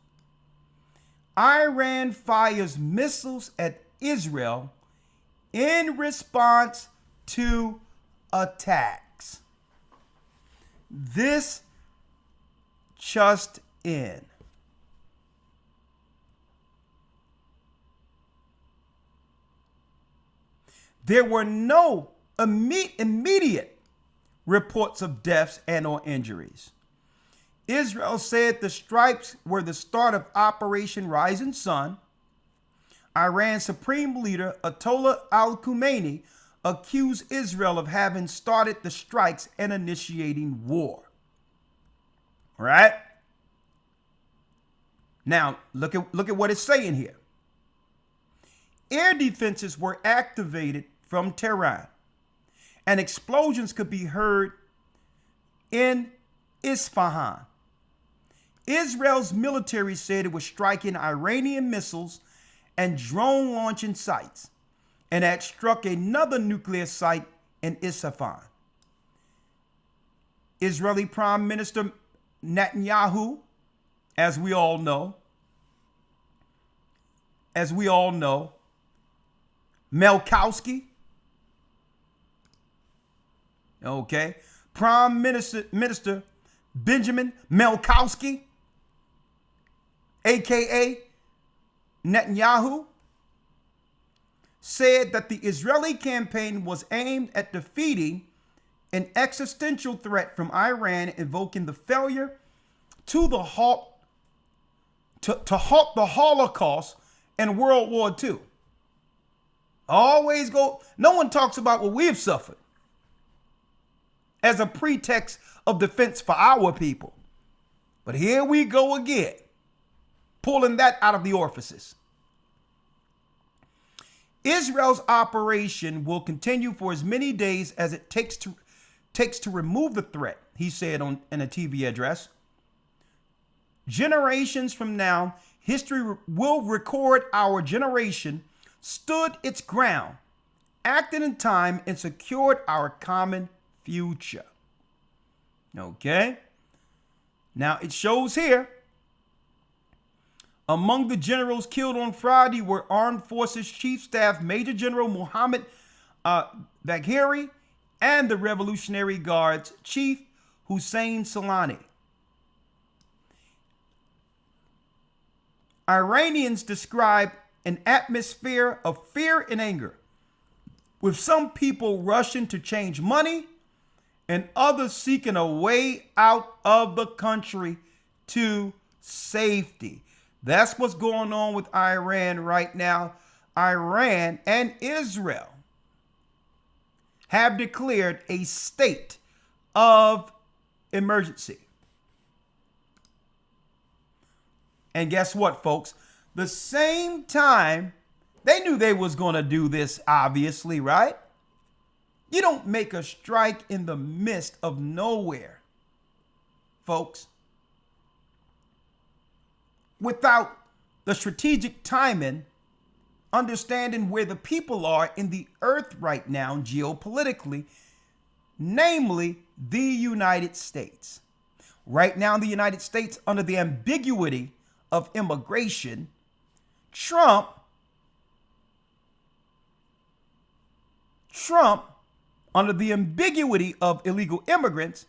Iran fires missiles at Israel in response to attacks. This just in. There were no immediate reports of deaths and or injuries. Israel said the strikes were the start of Operation Rising Sun. Iran's supreme leader, Ayatollah al-Khamenei, accused Israel of having started the strikes and initiating war. Right? Now, look at what it's saying here. Air defenses were activated from Tehran, and explosions could be heard in Isfahan. Israel's military said it was striking Iranian missiles and drone launching sites, and had struck another nuclear site in Isfahan. Israeli Prime Minister Netanyahu, as we all know, Melkowski, okay, Prime Minister Benjamin Melkowski, aka Netanyahu, said that the Israeli campaign was aimed at defeating an existential threat from Iran, invoking the failure to halt the Holocaust and World War II. No one talks about what we have suffered as a pretext of defense for our people. But here we go again, pulling that out of the orifices. Israel's operation will continue for as many days as it takes to remove the threat, he said in a TV address. Generations from now, history will record our generation stood its ground, acted in time, and secured our common future. Okay? Now it shows here, among the generals killed on Friday were Armed Forces Chief Staff Major General Mohammed Bagheri and the Revolutionary Guard's Chief Hussein Salami. Iranians describe an atmosphere of fear and anger, with some people rushing to change money and others seeking a way out of the country to safety. That's what's going on with Iran right now. Iran and Israel have declared a state of emergency. And guess what, folks? The same time, they knew they was going to do this, obviously, right? You don't make a strike in the midst of nowhere, folks. without the strategic timing, understanding where the people are in the earth right now geopolitically, namely the United States. Right now in the United States, under the ambiguity of immigration, Trump, under the ambiguity of illegal immigrants,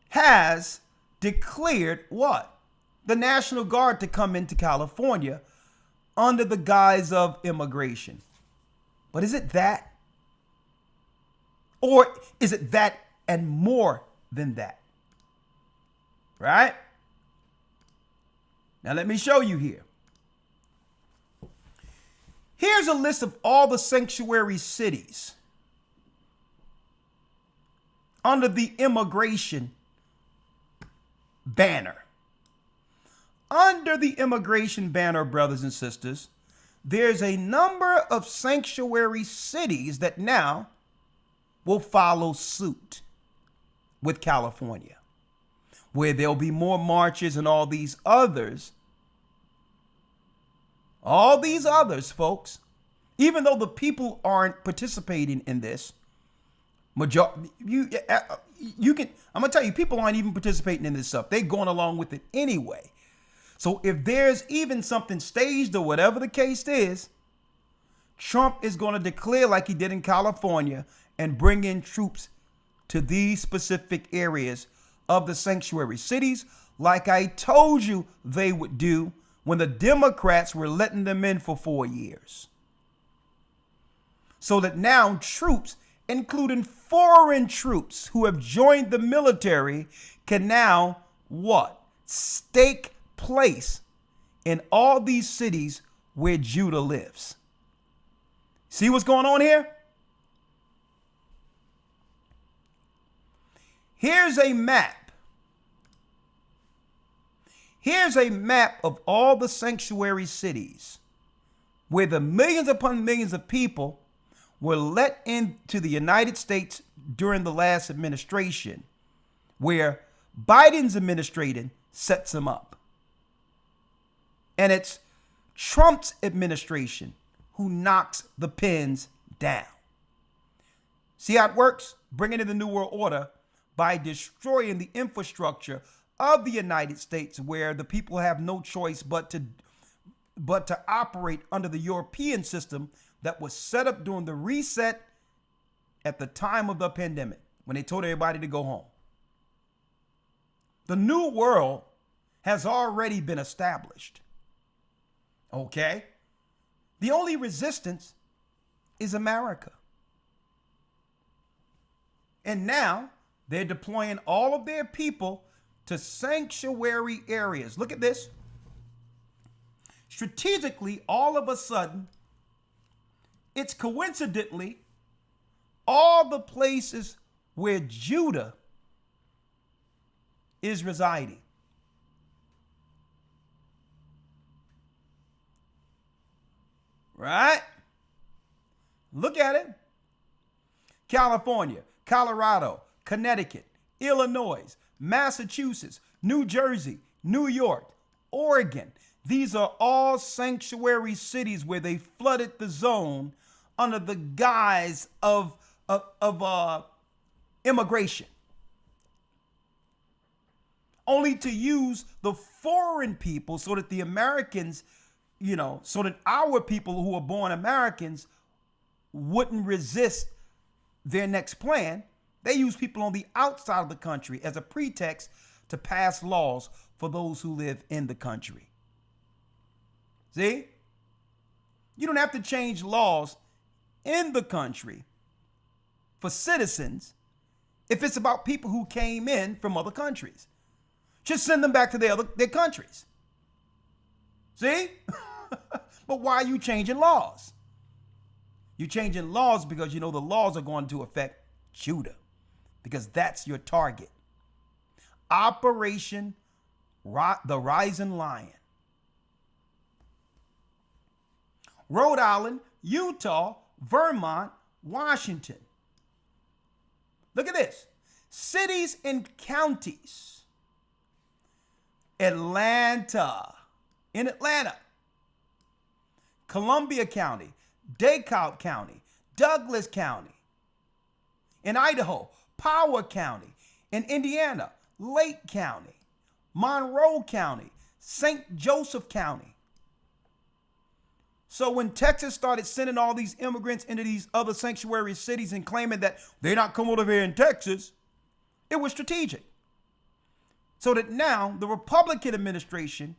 has declared what? The National Guard to come into California under the guise of immigration. But is it that? Or is it that and more than that? Right? Now let me show you here. Here's a list of all the sanctuary cities under the immigration banner. Under the immigration banner, brothers and sisters, there's a number of sanctuary cities that now will follow suit with California, where there'll be more marches and all these others. All these others, folks, even though the people aren't participating in this, I'm gonna tell you, people aren't even participating in this stuff. They're going along with it anyway. So if there's even something staged or whatever the case is, Trump is going to declare like he did in California and bring in troops to these specific areas of the sanctuary cities, like I told you they would do when the Democrats were letting them in for 4 years. So that now troops, including foreign troops who have joined the military, can now what? Stake place in all these cities where Judah lives. See what's going on here? Here's a map. Here's a map of all the sanctuary cities where the millions upon millions of people were let into the United States during the last administration, where Biden's administration sets them up. And it's Trump's administration who knocks the pins down. See how it works? Bringing in the New World Order by destroying the infrastructure of the United States, where the people have no choice but to operate under the European system that was set up during the reset at the time of the pandemic, when they told everybody to go home. The new world has already been established. Okay? The only resistance is America. And now they're deploying all of their people to sanctuary areas. Look at this. Strategically, all of a sudden, it's coincidentally all the places where Judah is residing. Right? Look at it. California, Colorado, Connecticut, Illinois, Massachusetts, New Jersey, New York, Oregon. These are all sanctuary cities where they flooded the zone under the guise of immigration, only to use the foreign people so that the Americans, so that our people who are born Americans wouldn't resist their next plan. They use people on the outside of the country as a pretext to pass laws for those who live in the country. See? You don't have to change laws in the country for citizens if it's about people who came in from other countries. Just send them back to their countries. See? But why are you changing laws? You're changing laws because you know the laws are going to affect Judah, because that's your target. Operation the Rising Lion. Rhode Island, Utah, Vermont, Washington. Look at this. Cities and counties Atlanta, in Atlanta, Columbia County, DeKalb County, Douglas County, in Idaho, Power County, in Indiana, Lake County, Monroe County, St. Joseph County. So when Texas started sending all these immigrants into these other sanctuary cities and claiming that they're not coming over here in Texas, it was strategic. So that now the Republican administration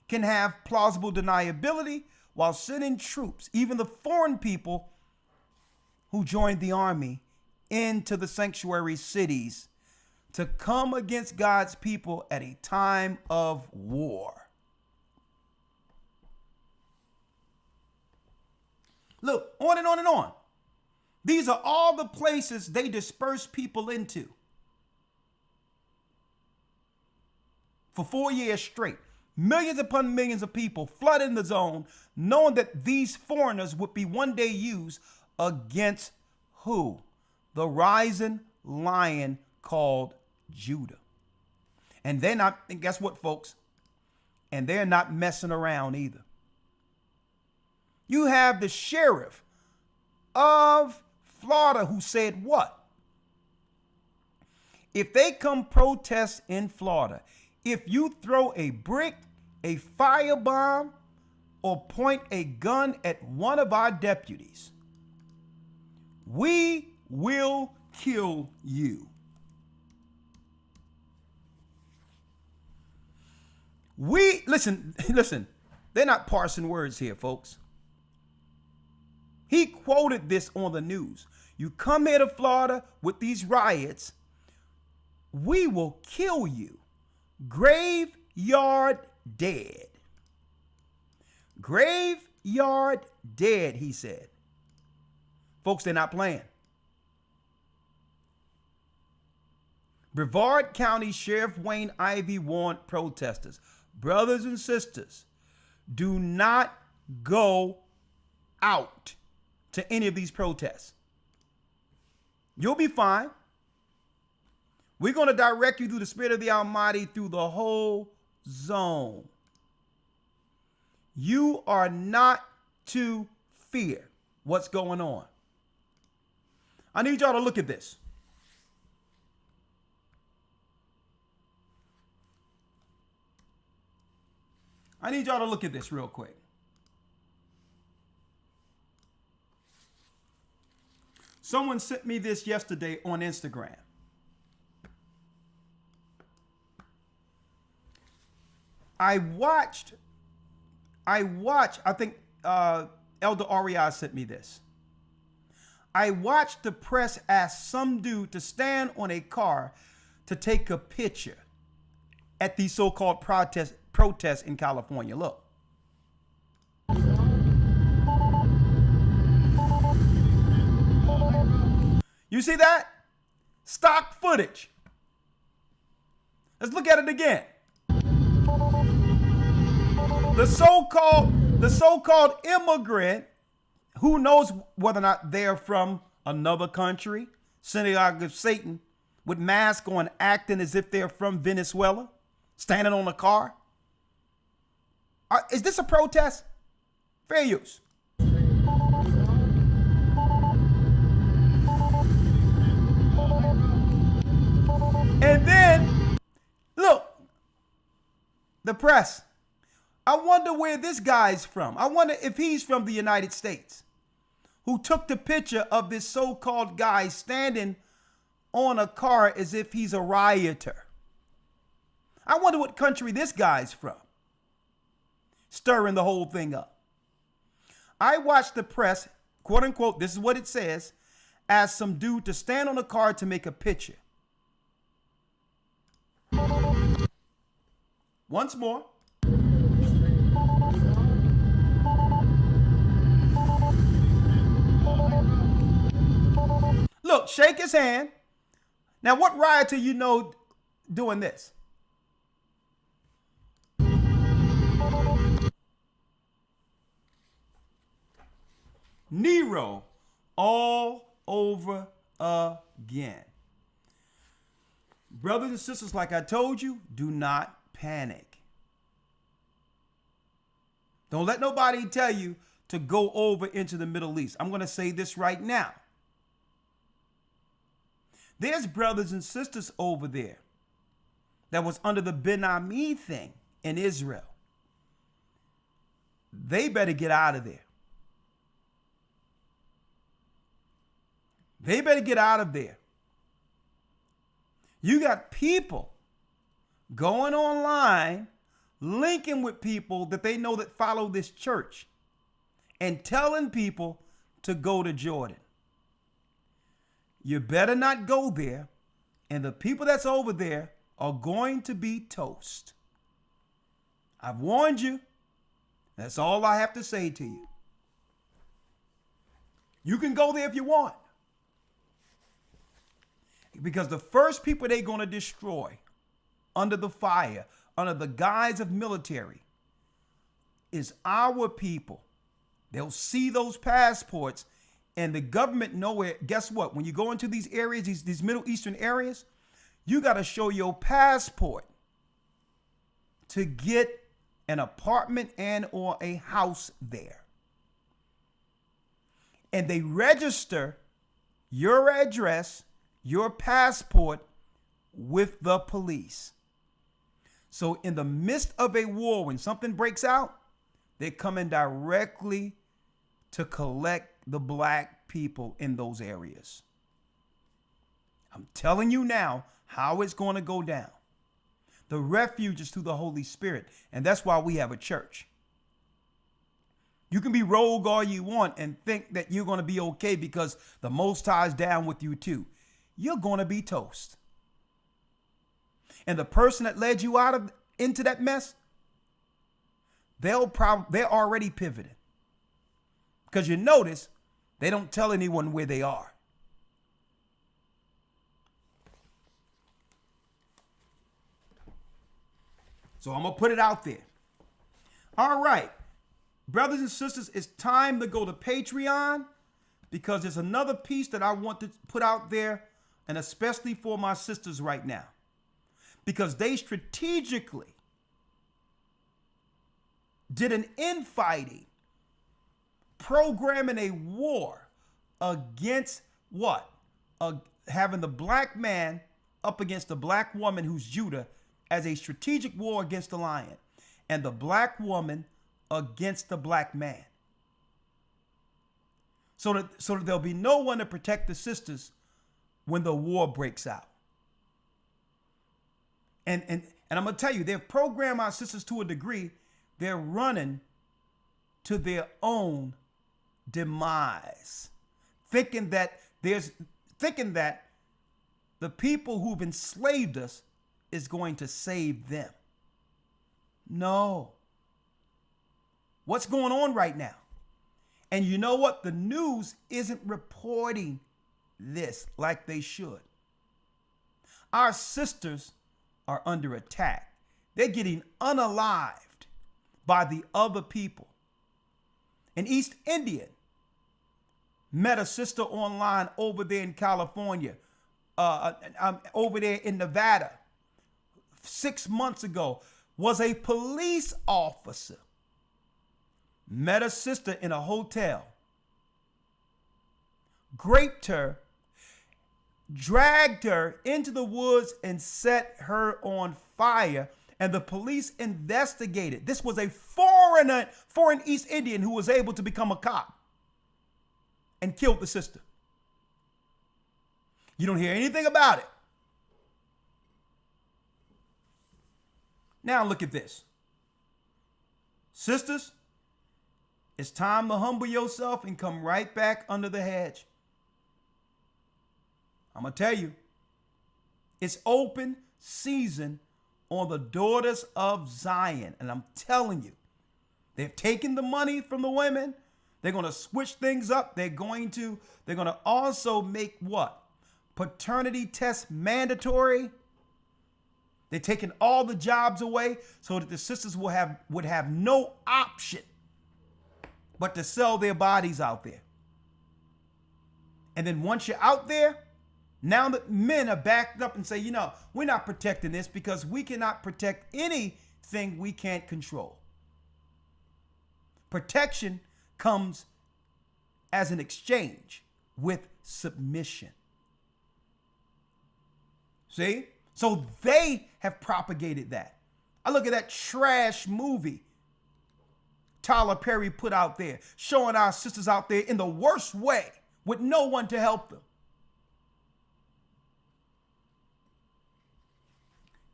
can have plausible deniability while sending troops, even the foreign people who joined the army, into the sanctuary cities to come against God's people at a time of war. Look, on and on and on. These are all the places they disperse people into for 4 years straight. Millions upon millions of people flooding the zone, knowing that these foreigners would be one day used against who? The rising lion called Judah. And they're not, and guess what, folks? And they're not messing around either. You have the sheriff of Florida who said what? If they come protest in Florida, if you throw a brick, a firebomb, or point a gun at one of our deputies, we will kill you. Listen, they're not parsing words here, folks. He quoted this on the news. You come here to Florida with these riots, we will kill you. Graveyard dead. Graveyard dead, he said. Folks, they're not playing. Brevard County Sheriff Wayne Ivey warned protesters, brothers and sisters, do not go out to any of these protests. You'll be fine. We're going to direct you through the Spirit of the Almighty through the whole zone. You are not to fear what's going on. I need y'all to look at this. I need y'all to look at this real quick. Someone sent me this yesterday on Instagram. I think Elder Arias sent me this. I watched the press ask some dude to stand on a car to take a picture at these so-called protests in California. Look. You see that? Stock footage. Let's look at it again. The so-called immigrant, who knows whether or not they're from another country, synagogue of Satan, with masks on, acting as if they're from Venezuela, standing on a car. Is this a protest? Fair use. And then, look, the press. I wonder where this guy's from. I wonder if he's from the United States, who took the picture of this so-called guy standing on a car as if he's a rioter. I wonder what country this guy's from, stirring the whole thing up. I watched the press, quote unquote, this is what it says, ask some dude to stand on a car to make a picture. Once more. Look, shake his hand. Now, what rioter you know doing this? Nero all over again. Brothers and sisters, like I told you, do not panic. Don't let nobody tell you to go over into the Middle East. I'm going to say this right now. There's brothers and sisters over there that was under the Ben Ami thing in Israel. They better get out of there. They better get out of there. You got people going online, linking with people that they know that follow this church and telling people to go to Jordan. You better not go there, and the people that's over there are going to be toast. I've warned you. That's all I have to say to you. You can go there if you want. Because the first people they're going to destroy under the fire, under the guise of military, is our people. They'll see those passports, and the government nowhere. Guess what? When you go into these areas, these Middle Eastern areas, you got to show your passport to get an apartment and or a house there. And they register your address, your passport with the police. So in the midst of a war, when something breaks out, they're coming directly to collect the black people in those areas. I'm telling you now how it's going to go down. The refuge is through the Holy Spirit, and that's why we have a church. You can be rogue all you want and think that you're going to be okay because the Most High is down with you too. You're going to be toast. And the person that led you into that mess, they're already pivoted. Because you notice they don't tell anyone where they are. So I'm going to put it out there. All right, brothers and sisters, it's time to go to Patreon, because there's another piece that I want to put out there, and especially for my sisters right now, because they strategically did an infighting, programming a war against what? Having the black man up against the black woman who's Judah, as a strategic war against the lion, and the black woman against the black man. So that there'll be no one to protect the sisters when the war breaks out. And I'm going to tell you, they've programmed our sisters to a degree, they're running to their own demise, thinking that the people who've enslaved us is going to save them. No. What's going on right now? And you know what? The news isn't reporting this like they should. Our sisters are under attack. They're getting unalived by the other people. An East Indian met a sister online over there in California, over there in Nevada, 6 months ago, was a police officer. Met a sister in a hotel, raped her, dragged her into the woods and set her on fire, and the police investigated. This was a foreign East Indian who was able to become a cop and killed the sister. You don't hear anything about it. Now look at this. Sisters, it's time to humble yourself and come right back under the hedge. I'm going to tell you, it's open season on the daughters of Zion. And I'm telling you, they've taken the money from the women. They're going to switch things up. They're going to also make what? Paternity tests mandatory. They're taking all the jobs away so that the sisters would have no option but to sell their bodies out there. And then once you're out there, now that men are backed up and say, we're not protecting this, because we cannot protect anything we can't control. Protection comes as an exchange with submission. See? So they have propagated that. I look at that trash movie Tyler Perry put out there, showing our sisters out there in the worst way with no one to help them.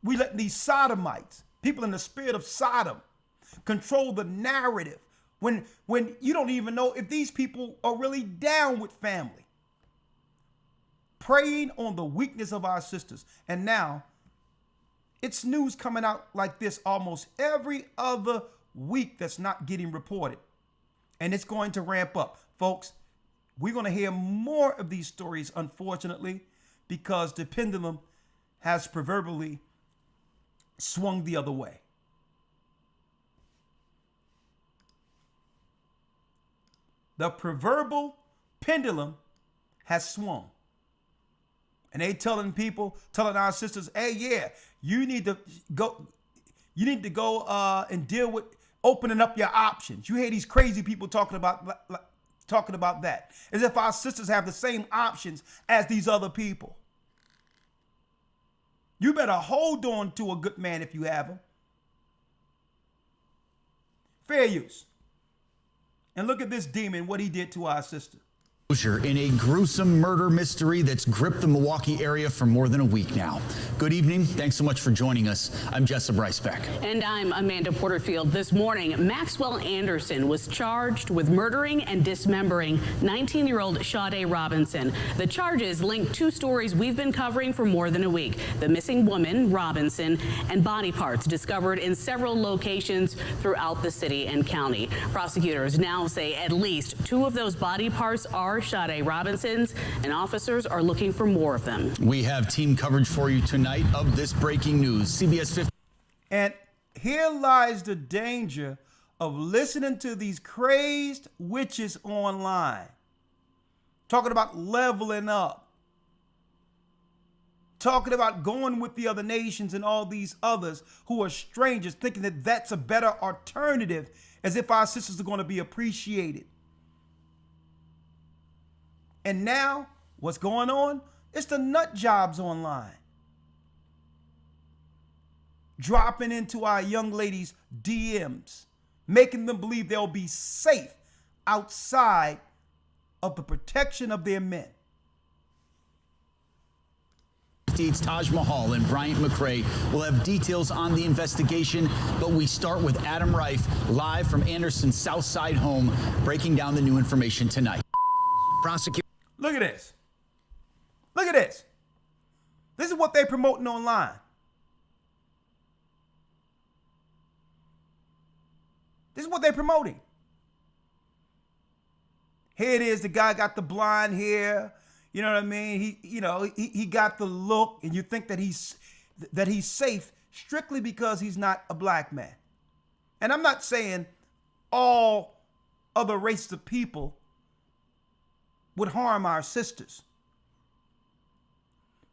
We let these sodomites, people in the spirit of Sodom, control the narrative when you don't even know if these people are really down with family. Preying on the weakness of our sisters. And now it's news coming out like this almost every other week that's not getting reported. And it's going to ramp up. Folks, we're going to hear more of these stories, unfortunately, because the pendulum has proverbially swung the other way. The proverbial pendulum has swung. And they telling our sisters, hey, yeah, you need to go and deal with opening up your options. You hear these crazy people talking about that, as if our sisters have the same options as these other people. You better hold on to a good man if you have him. Fair use. And look at this demon, what he did to our sister. In a gruesome murder mystery that's gripped the Milwaukee area for more than a week now. Good evening. Thanks so much for joining us. I'm Jessa Brycebeck. And I'm Amanda Porterfield. This morning, Maxwell Anderson was charged with murdering and dismembering 19-year-old Sade Robinson. The charges link two stories we've been covering for more than a week. The missing woman, Robinson, and body parts discovered in several locations throughout the city and county. Prosecutors now say at least two of those body parts are Sade Robinson's, and officers are looking for more of them. We have team coverage for you tonight of this breaking news. CBS 50. And here lies the danger of listening to these crazed witches online, talking about leveling up, talking about going with the other nations and all these others who are strangers, thinking that that's a better alternative, as if our sisters are going to be appreciated. And now, what's going on? It's the nut jobs online. Dropping into our young ladies' DMs, making them believe they'll be safe outside of the protection of their men. Taj Mahal and Bryant McRae will have details on the investigation, but we start with Adam Reif live from Anderson's Southside home, breaking down the new information tonight. Look at this. Look at this. This is what they're promoting online. This is what they're promoting. Here it is. The guy got the blonde hair. You know what I mean? He got the look, and you think that he's safe strictly because he's not a black man. And I'm not saying all other races of people would harm our sisters.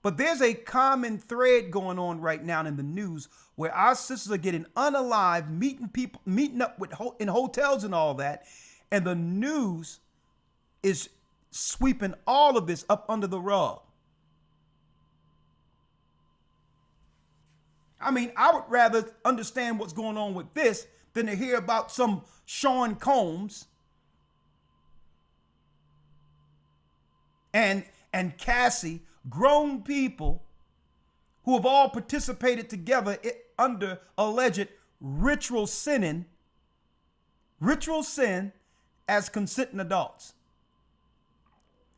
But there's a common thread going on right now in the news where our sisters are getting unalive, meeting up in hotels and all that, and the news is sweeping all of this up under the rug. I mean, I would rather understand what's going on with this than to hear about some Sean Combs and Cassie, grown people who have all participated together under alleged ritual sin as consenting adults.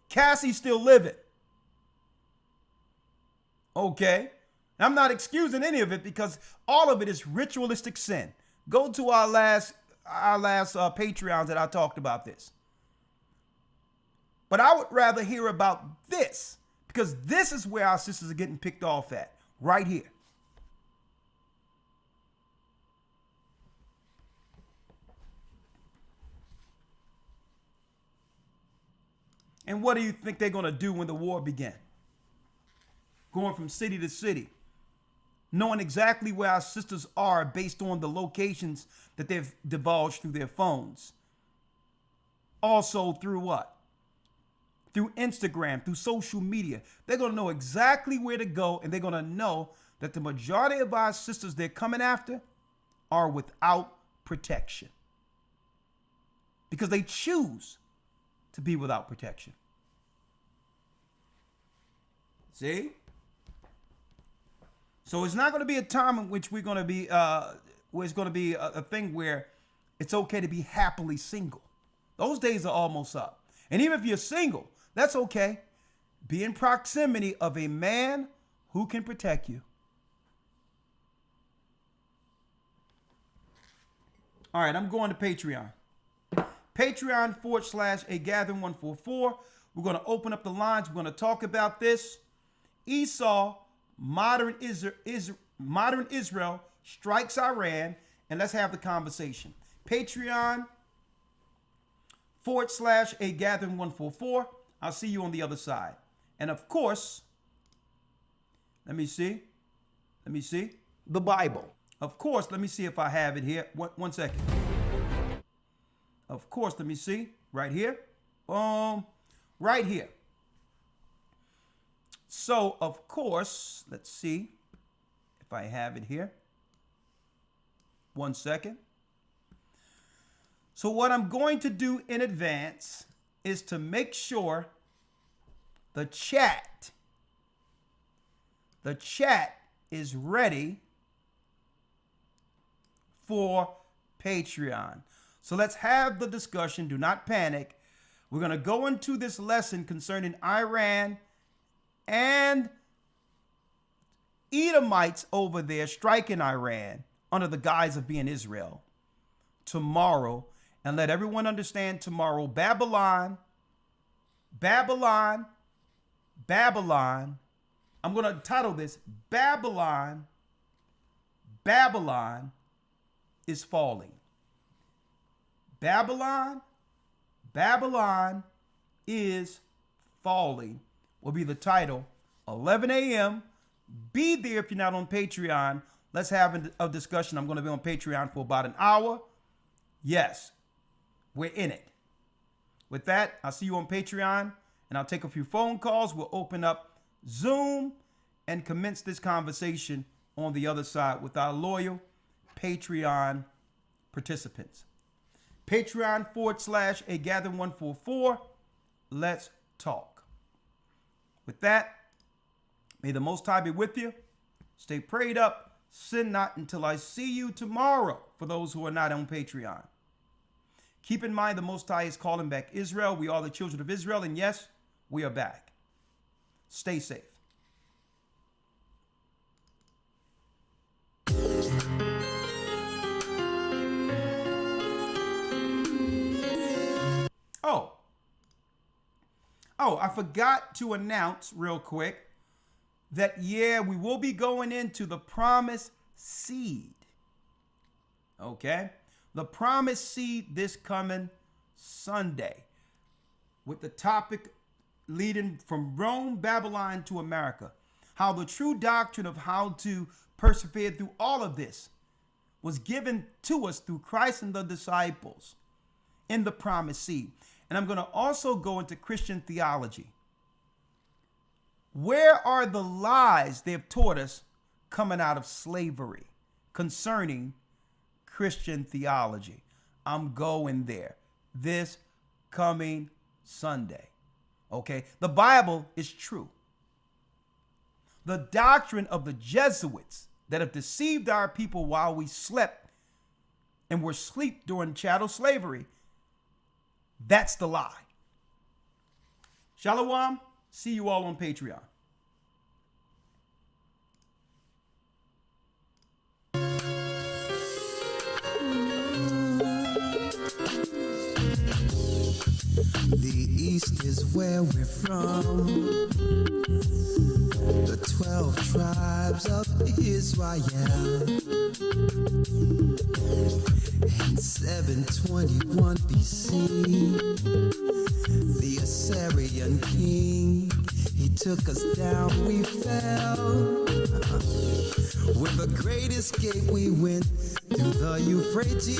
Cassie's still living. Okay. I'm not excusing any of it because all of it is ritualistic sin. Go to our last Patreons that I talked about this. But I would rather hear about this because this is where our sisters are getting picked off at, right here. And what do you think they're going to do when the war began? Going from city to city, knowing exactly where our sisters are based on the locations that they've divulged through their phones. Also through what? Through Instagram, through social media. They're going to know exactly where to go, and they're going to know that the majority of our sisters they're coming after are without protection. Because they choose to be without protection. See? So it's not going to be a time in which we're going to be, where it's going to be a thing where it's okay to be happily single. Those days are almost up. And even if you're single, that's okay. Be in proximity of a man who can protect you. All right, I'm going to Patreon. Patreon.com/agathering144. We're going to open up the lines. We're going to talk about this. Esau, modern Israel strikes Iran, and let's have the conversation. Patreon.com/agathering144. I'll see you on the other side. And of course, let me see. The Bible. Of course, let me see if I have it here. One second. Of course, let me see. Right here. Right here. So, of course, let's see if I have it here. 1 second. So what I'm going to do in advance is to make sure the chat is ready for Patreon. So let's have the discussion. Do not panic. We're going to go into this lesson concerning Iran and Edomites over there striking Iran under the guise of being Israel tomorrow, and let everyone understand tomorrow Babylon, I'm going to title this Babylon is falling. Babylon is falling will be the title. 11 a.m. Be there if you're not on Patreon. Let's have a discussion. I'm going to be on Patreon for about an hour. Yes, we're in it. With that, I'll see you on Patreon, and I'll take a few phone calls. We'll open up Zoom and commence this conversation on the other side with our loyal Patreon participants. Patreon.com/agathering144. Let's talk. With that, may the Most High be with you. Stay prayed up. Sin not until I see you tomorrow for those who are not on Patreon. Keep in mind the Most High is calling back Israel. We are the children of Israel, and yes, we are back. Stay safe. Oh, I forgot to announce real quick that, we will be going into the promised seed. Okay? The promised seed this coming Sunday, with the topic leading from Rome, Babylon to America. How the true doctrine of how to persevere through all of this was given to us through Christ and the disciples in the promised seed. And I'm going to also go into Christian theology. Where are the lies they've taught us coming out of slavery concerning Christian theology? I'm going there this coming Sunday. Okay? The Bible is true. The doctrine of the Jesuits that have deceived our people while we slept and were asleep during chattel slavery, that's the lie. Shalom. See you all on Patreon. The East is where we're from. The 12 tribes of Israel. In 721 BC, the Assyrian king, he took us down, we fell. When the great escape we went through the Euphrates.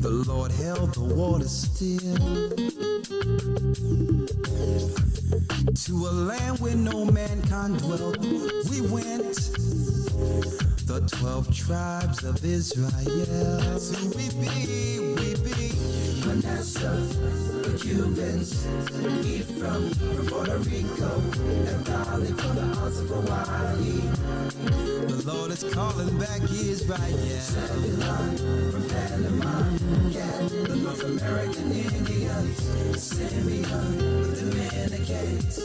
The Lord held the water still. To a land where no mankind dwelt, we went. The 12 tribes of Israel. So we be Manasseh, the Cubans, Ephraim from Puerto Rico, and Valley from the Isles of Hawaii. The Lord is calling back Israel. Zebulon from Panama, Gad, the North American Indians, Simeon, the Dominicans.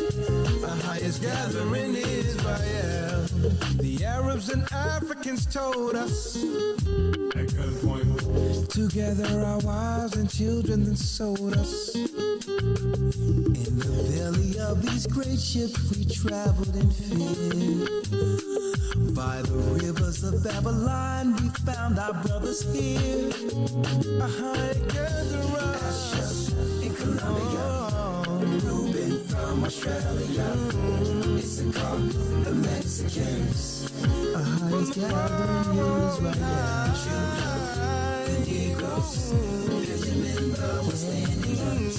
The highest gathering Israel. The Arabs and Africans told us to gather our wives and children and sold us. In the belly of these great ships we traveled in fear. By the rivers of Babylon we found our brothers here. Asher in Colombia, Reuben from Australia, Issachar, the Mexicans. A highest gathering Israel. Judah, the Negroes, Benjamin, the West Indians,